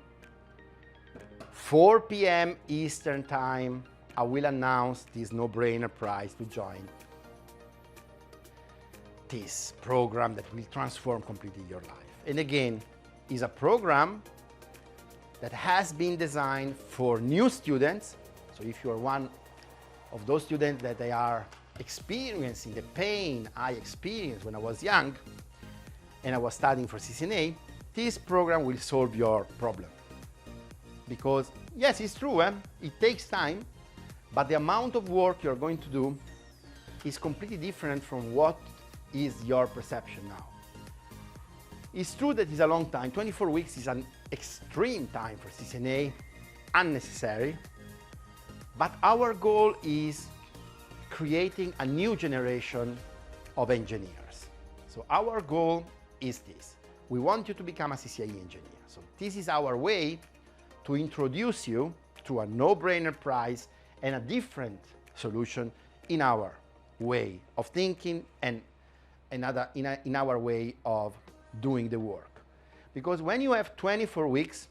4 p.m. Eastern Time, I will announce this no-brainer prize to join this program that will transform completely your life. And again, is a program that has been designed for new students. So if you are one of those students that they are experiencing the pain I experienced when I was young and I was studying for CCNA, this program will solve your problem. Because yes, it's true, it takes time, but the amount of work you're going to do is completely different from what is your perception now. It's true that it's a long time. 24 weeks is an extreme time for CCNA, unnecessary, but our goal is creating a new generation of engineers. So our goal is this. We want you to become a CCIE engineer. So this is our way to introduce you to a no-brainer prize and a different solution in our way of thinking and in our way of doing the work. Because when you have 24 weeks,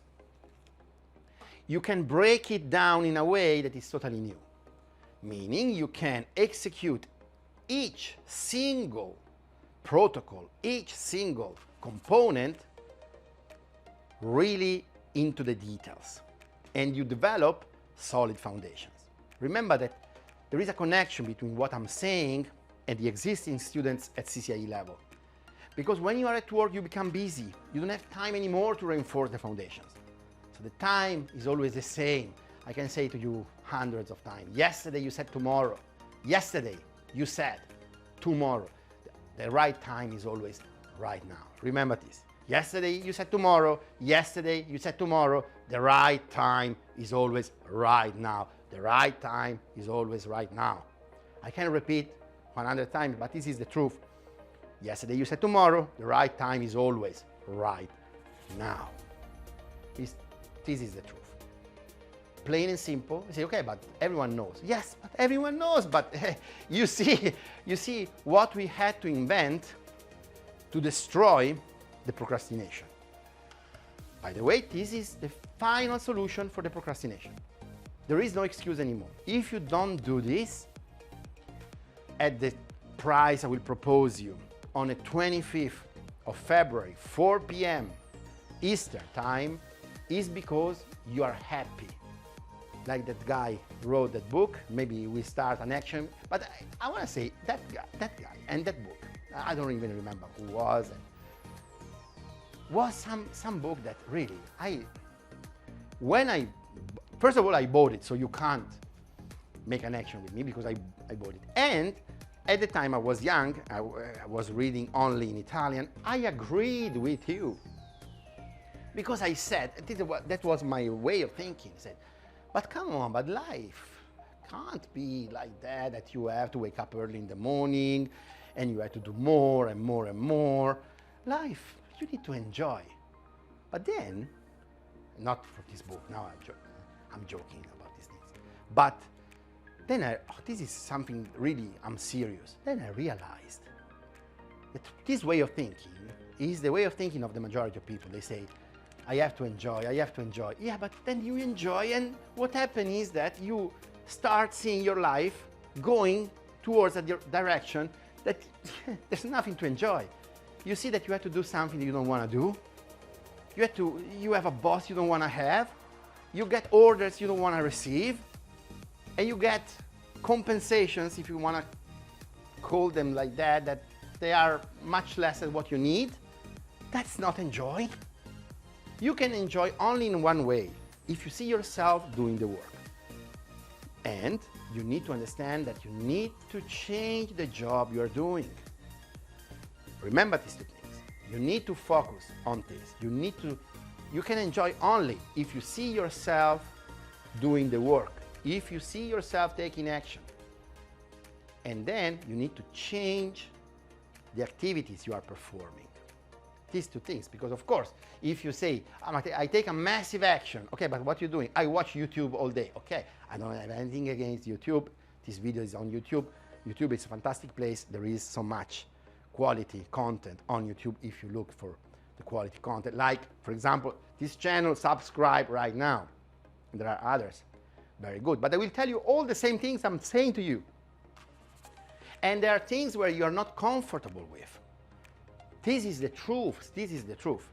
you can break it down in a way that is totally new. Meaning you can execute each single protocol, each single component really into the details, and you develop solid foundations. Remember that there is a connection between what I'm saying and the existing students at CCIE level. Because when you are at work, you become busy. You don't have time anymore to reinforce the foundations. So the time is always the same. I can say to you hundreds of times, yesterday you said tomorrow. Yesterday you said tomorrow. The right time is always right now. Remember this. Yesterday you said tomorrow. Yesterday you said tomorrow. The right time is always right now. The right time is always right now. I can repeat 100 times, but this is the truth. Yesterday you said tomorrow. The right time is always right now. This is the truth. Plain and simple. You say, okay, but everyone knows. Yes, but everyone knows. But you see what we had to invent to destroy the procrastination. By the way, this is the final solution for the procrastination. There is no excuse anymore. If you don't do this, at the price I will propose you on the 25th of February, 4 p.m. Eastern Time, is because you are happy. Like that guy wrote that book, maybe we start an action, but I want to say that guy and that book, I don't even remember who was some book that really, first of all, I bought it, so you can't make an action with me because I bought it. And at the time I was young, I was reading only in Italian, I agreed with you. Because I said, that was my way of thinking. I said, but come on, but life can't be like that, that you have to wake up early in the morning and you have to do more and more and more. Life, you need to enjoy. But then, not for this book, now I'm joking about these things. But then this is something really, I'm serious. Then I realized that this way of thinking is the way of thinking of the majority of people. They say, I have to enjoy, I have to enjoy. Yeah, but then you enjoy, and what happens is that you start seeing your life going towards a direction that there's nothing to enjoy. You see that you have to do something that you don't want to do. You have a boss you don't want to have. You get orders you don't want to receive. And you get compensations, if you want to call them like that, that they are much less than what you need. That's not enjoy. You can enjoy only in one way, if you see yourself doing the work. And you need to understand that you need to change the job you're doing. Remember these two things. You need to focus on this. You can enjoy only if you see yourself doing the work, if you see yourself taking action. And then you need to change the activities you are performing. These two things, because of course, if you say, I take a massive action, okay, but what are you doing? I watch YouTube all day, okay. I don't have anything against YouTube. This video is on YouTube. YouTube is a fantastic place. There is so much quality content on YouTube if you look for the quality content. Like, for example, this channel, subscribe right now. And there are others, very good. But I will tell you all the same things I'm saying to you. And there are things where you are not comfortable with. This is the truth. This is the truth.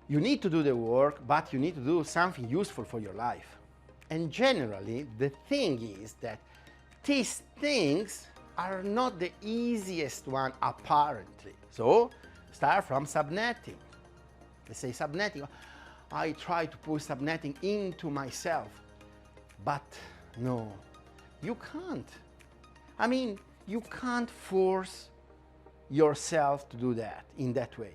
You need to do the work, but you need to do something useful for your life. And generally, the thing is that these things are not the easiest one, apparently. So, start from subnetting. They say subnetting. I try to put subnetting into myself. But no, you can't. I mean, you can't force yourself to do that in that way.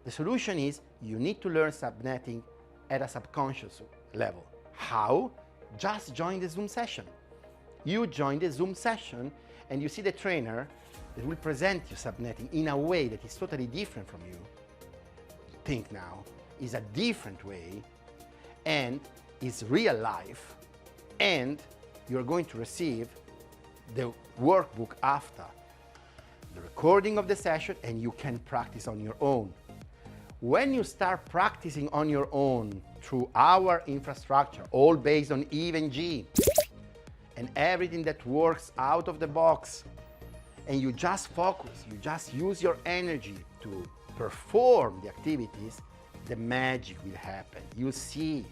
The solution is you need to learn subnetting at a subconscious level. How? Just join the Zoom session. You join the Zoom session and you see the trainer that will present you subnetting in a way that is totally different from you. Think now, is a different way and is real life, and you're going to receive the workbook after the recording of the session, and you can practice on your own. When you start practicing on your own through our infrastructure, all based on even G, and everything that works out of the box, and you just focus, you just use your energy to perform the activities, the magic will happen. You see,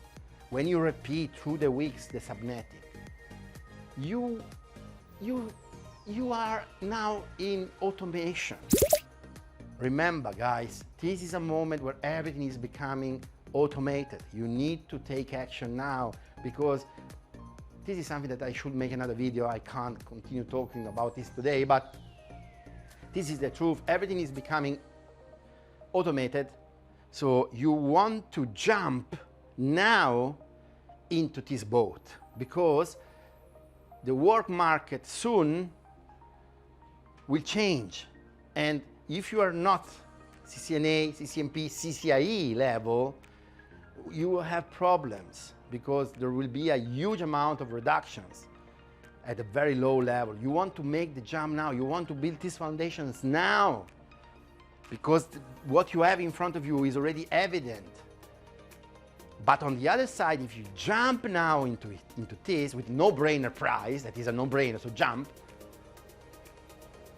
when you repeat through the weeks the subnetting, you are now in automation. Remember, guys, this is a moment where everything is becoming automated. You need to take action now, because this is something that I should make another video. I can't continue talking about this today, but this is the truth. Everything is becoming automated. So you want to jump now into this boat, because the work market soon will change. And if you are not CCNA, CCNP, CCIE level, you will have problems, because there will be a huge amount of reductions at a very low level. You want to make the jump now. You want to build these foundations now, because what you have in front of you is already evident. But on the other side, if you jump now into this with no-brainer prize, that is a no-brainer, so jump,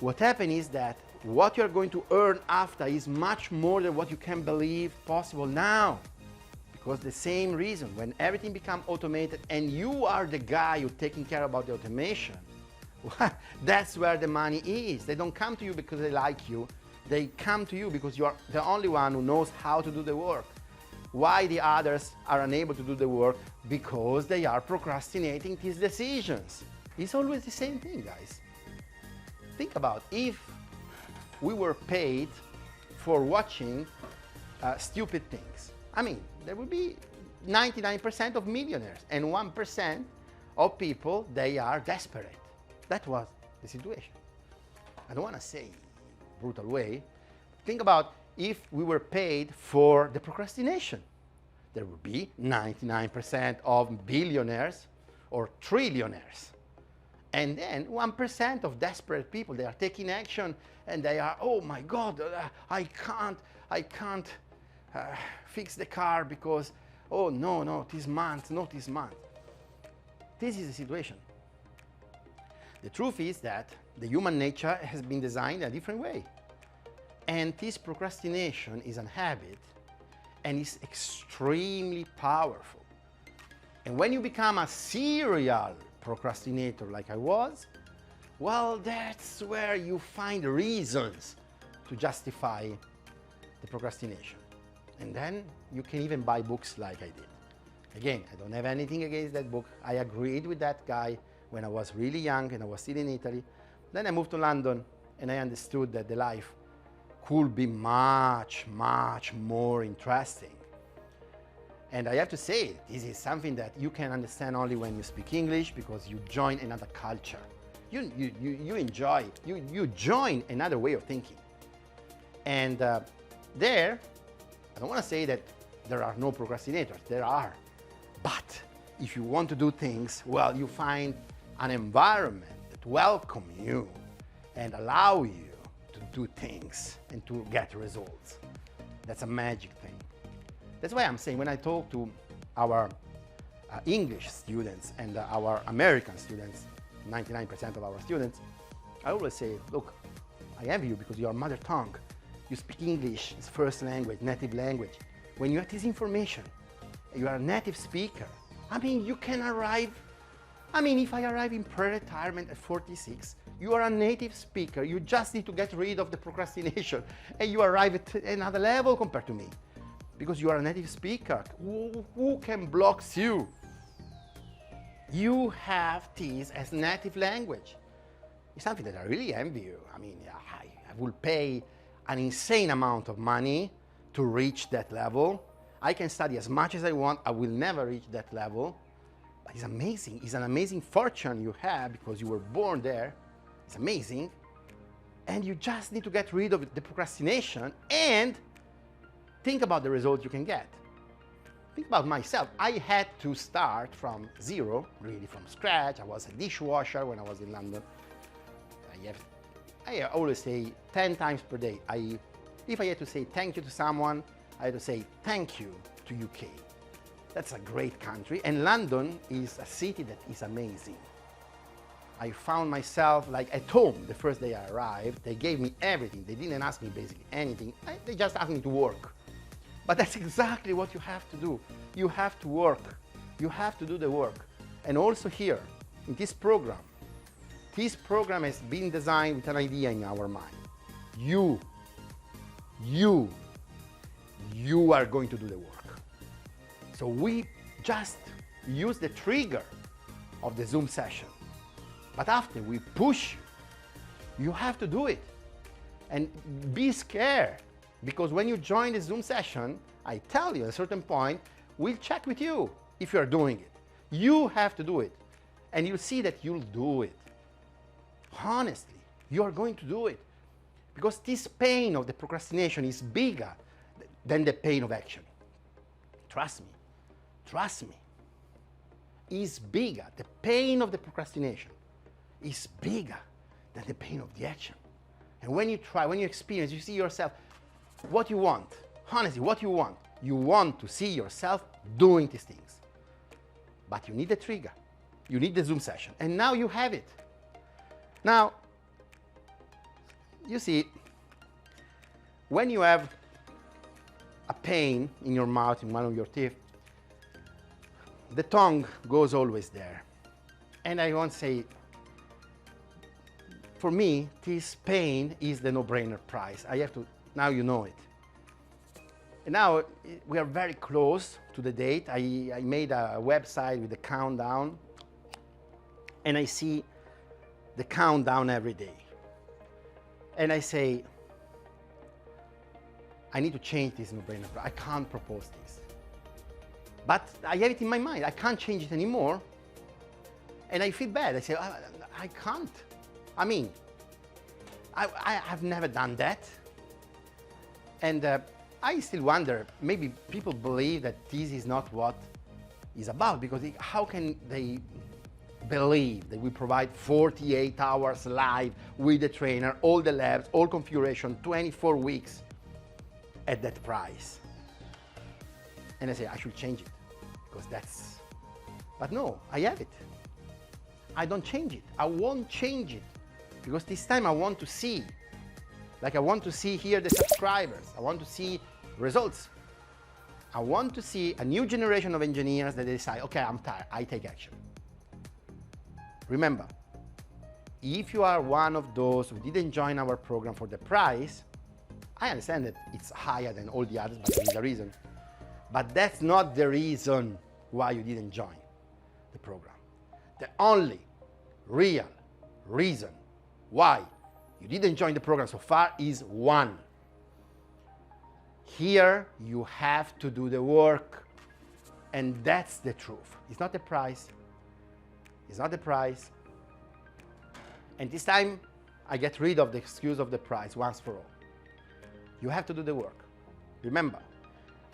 what happens is that what you're going to earn after is much more than what you can believe possible now. Because the same reason, when everything becomes automated and you are the guy who's taking care about the automation, that's where the money is. They don't come to you because they like you. They come to you because you are the only one who knows how to do the work. Why the others are unable to do the work? Because they are procrastinating these decisions. It's always the same thing, guys. Think about if we were paid for watching stupid things. I mean, there will be 99% of millionaires and 1% of people, they are desperate. That was the situation. I don't want to say brutal way. Think about if we were paid for the procrastination. There would be 99% of billionaires or trillionaires. And then 1% of desperate people, they are taking action and they are, oh my God, I can't fix the car because, oh no, this month, not this month. This is the situation. The truth is that the human nature has been designed a different way. And this procrastination is a habit and is extremely powerful. And when you become a serial procrastinator like I was, well, that's where you find reasons to justify the procrastination. And then you can even buy books like I did. Again, I don't have anything against that book. I agreed with that guy when I was really young and I was still in Italy. Then I moved to London and I understood that the life could be much, much more interesting. And I have to say, this is something that you can understand only when you speak English, because you join another culture. You join another way of thinking. And there, I don't want to say that there are no procrastinators, there are. But if you want to do things, well, you find an environment that welcomes you and allow you to do things and to get results. That's a magic thing. That's why I'm saying when I talk to our English students and our American students, 99% of our students, I always say, look, I envy you because your mother tongue, you speak English, it's first language, native language. When you have this information, you are a native speaker, I mean, you can arrive, I mean, if I arrive in pre-retirement at 46, you are a native speaker, you just need to get rid of the procrastination and you arrive at another level compared to me. Because you are a native speaker, who can block you? You have this as native language. It's something that I really envy you. I mean, I will pay an insane amount of money to reach that level. I can study as much as I want. I will never reach that level. But it's amazing. It's an amazing fortune you have because you were born there. It's amazing. And you just need to get rid of the procrastination and think about the results you can get. Think about myself. I had to start from zero, really from scratch. I was a dishwasher when I was in London. I always say 10 times per day. If I had to say thank you to someone, I had to say thank you to UK. That's a great country. And London is a city that is amazing. I found myself like at home the first day I arrived. They gave me everything. They didn't ask me basically anything. They just asked me to work. But that's exactly what you have to do. You have to work. You have to do the work. And also here, in this program has been designed with an idea in our mind. You are going to do the work. So we just use the trigger of the Zoom session. But after we push you, you have to do it. And be scared. Because when you join the Zoom session, I tell you at a certain point, we'll check with you if you are doing it. You have to do it. And you'll see that you'll do it. Honestly, you are going to do it. Because this pain of the procrastination is bigger than the pain of action. Trust me. Trust me. It's bigger. The pain of the procrastination is bigger than the pain of the action. And when you try, when you experience, you see yourself, what you want, honestly, what you want to see yourself doing these things. But you need the trigger. You need the Zoom session. And now you have it. Now, you see, when you have a pain in your mouth, in one of your teeth, the tongue goes always there. And I won't say, for me, this pain is the no-brainer prize. I have to, now you know it. And now we are very close to the date. I made a website with a countdown, and I see the countdown every day. And I say, I need to change this no-brainer prize. I can't propose this. But I have it in my mind. I can't change it anymore. And I feel bad. I say, I can't. I mean, I have never done that. And I still wonder, maybe people believe that this is not what it's about, because how can they believe that we provide 48 hours live with the trainer, all the labs, all configuration, 24 weeks at that price? And I say, I should change it, because that's, but no, I have it. I don't change it. I won't change it, because this time I want to see, like I want to see here the subscribers. I want to see results. I want to see a new generation of engineers that decide, okay, I'm tired, I take action. Remember, if you are one of those who didn't join our program for the price, I understand that it's higher than all the others, but there is a reason. But that's not the reason why you didn't join the program. The only real reason why you didn't join the program so far is one. Here you have to do the work, and that's the truth. It's not the price. It's not the price. And this time I get rid of the excuse of the price once for all. You have to do the work. Remember,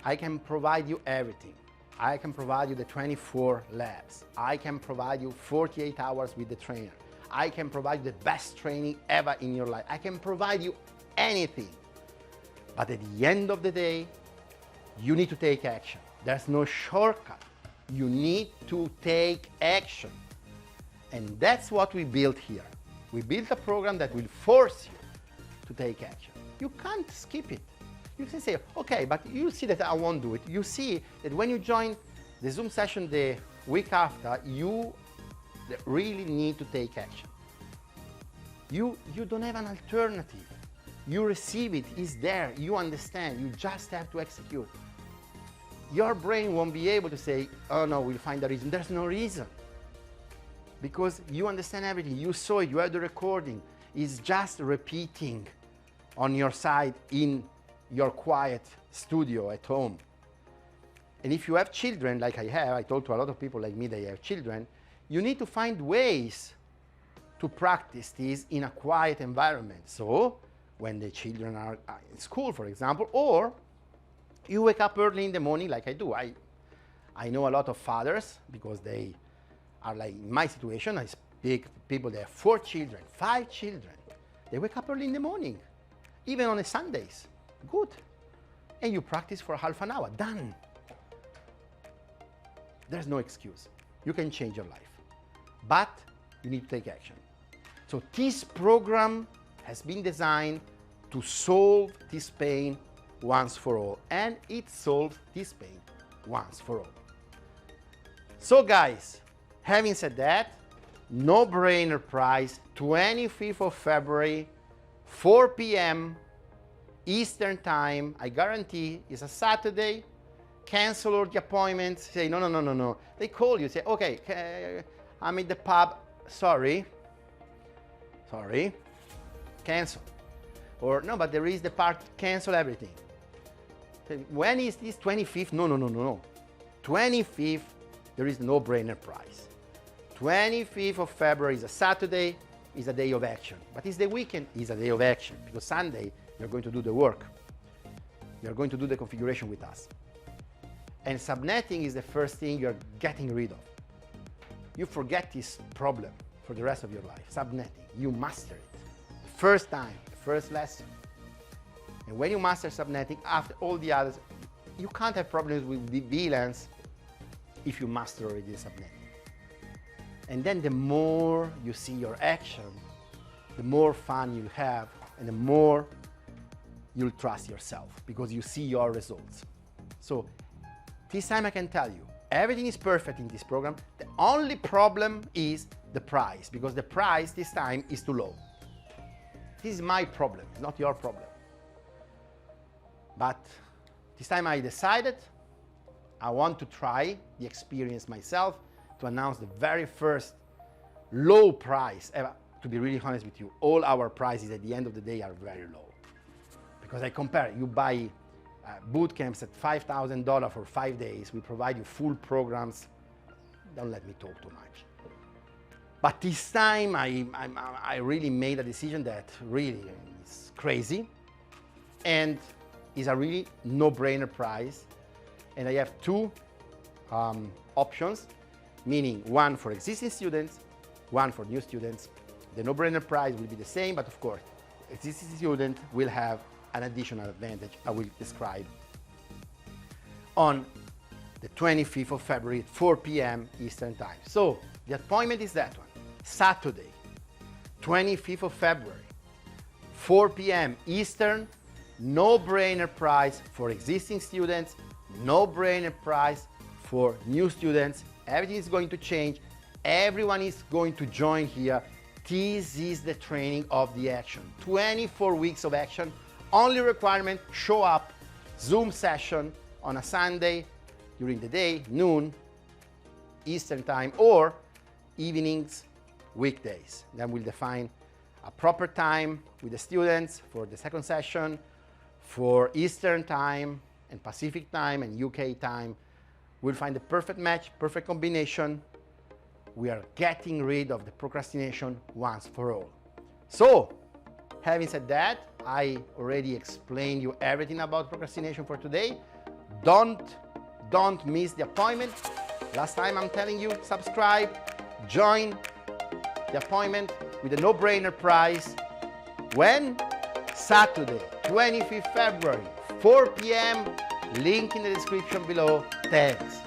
I can provide you everything. I can provide you the 24 labs. I can provide you 48 hours with the trainer. I can provide you the best training ever in your life. I can provide you anything. But at the end of the day, you need to take action. There's no shortcut. You need to take action. And that's what we built here. We built a program that will force you to take action. You can't skip it. You can say, okay, but you see that I won't do it. You see that when you join the Zoom session the week after, you really need to take action. You don't have an alternative. You receive it, it's there, you understand, you just have to execute. Your brain won't be able to say, oh no, we'll find a reason. There's no reason. Because you understand everything, you saw it, you had the recording. It's just repeating on your side in your quiet studio at home. And if you have children, like I have, I talk to a lot of people like me, they have children, you need to find ways to practice this in a quiet environment. So, when the children are in school, for example, or you wake up early in the morning like I do. I know a lot of fathers, because they are like in my situation. I speak to people that have 4 children, 5 children. They wake up early in the morning, even on the Sundays. Good. And you practice for half an hour. Done. There's no excuse. You can change your life. But you need to take action. So this program has been designed to solve this pain once for all. And it solves this pain once for all. So guys, having said that, no-brainer price, 25th of February, 4 p.m. Eastern Time. I guarantee it's a Saturday. Cancel all the appointments. Say, no. They call you, say, okay, I'm at the pub. Sorry. Cancel. Or, no, but there is the part, cancel everything. When is this 25th? No. 25th, there is no-brainer price. 25th of February is a Saturday, is a day of action. But it's the weekend, is a day of action, because Sunday, you're going to do the work. You're going to do the configuration with us. And subnetting is the first thing you're getting rid of. You forget this problem for the rest of your life. Subnetting, you master it. The first time, the first lesson. And when you master subnetting, after all the others, you can't have problems with the VLANs if you master already the subnetting. And then the more you see your action, the more fun you have, and the more you'll trust yourself, because you see your results. So this time I can tell you, everything is perfect in this program. The only problem is the price, because the price this time is too low. This is my problem, not your problem. But this time I decided I want to try the experience myself, to announce the very first low price ever. To be really honest with you, all our prices at the end of the day are very low. Because I compare, you buy boot camps at $5,000 for 5 days. We provide you full programs. Don't let me talk too much. But this time I really made a decision that really is crazy and is a really no-brainer price. And I have two options, meaning one for existing students, one for new students. The no-brainer price will be the same, but of course, existing student will have an additional advantage I will describe on the 25th of February at 4 p.m. Eastern Time. So the appointment is that one, Saturday, 25th of February, 4 p.m. Eastern, no-brainer price for existing students, no-brainer price for new students. Everything is going to change. Everyone is going to join here. This is the training of the action. 24 weeks of action. Only requirement, show up, Zoom session on a Sunday during the day, noon, Eastern Time, or evenings, weekdays. Then we'll define a proper time with the students for the second session, for Eastern Time and Pacific Time and UK Time. We'll find the perfect match, perfect combination. We are getting rid of the procrastination once for all. So, having said that, I already explained you everything about procrastination for today. Don't miss the appointment. Last time I'm telling you, subscribe, join the appointment with a no-brainer price. When? Saturday, 25th February, 4 p.m. Link in the description below. Thanks.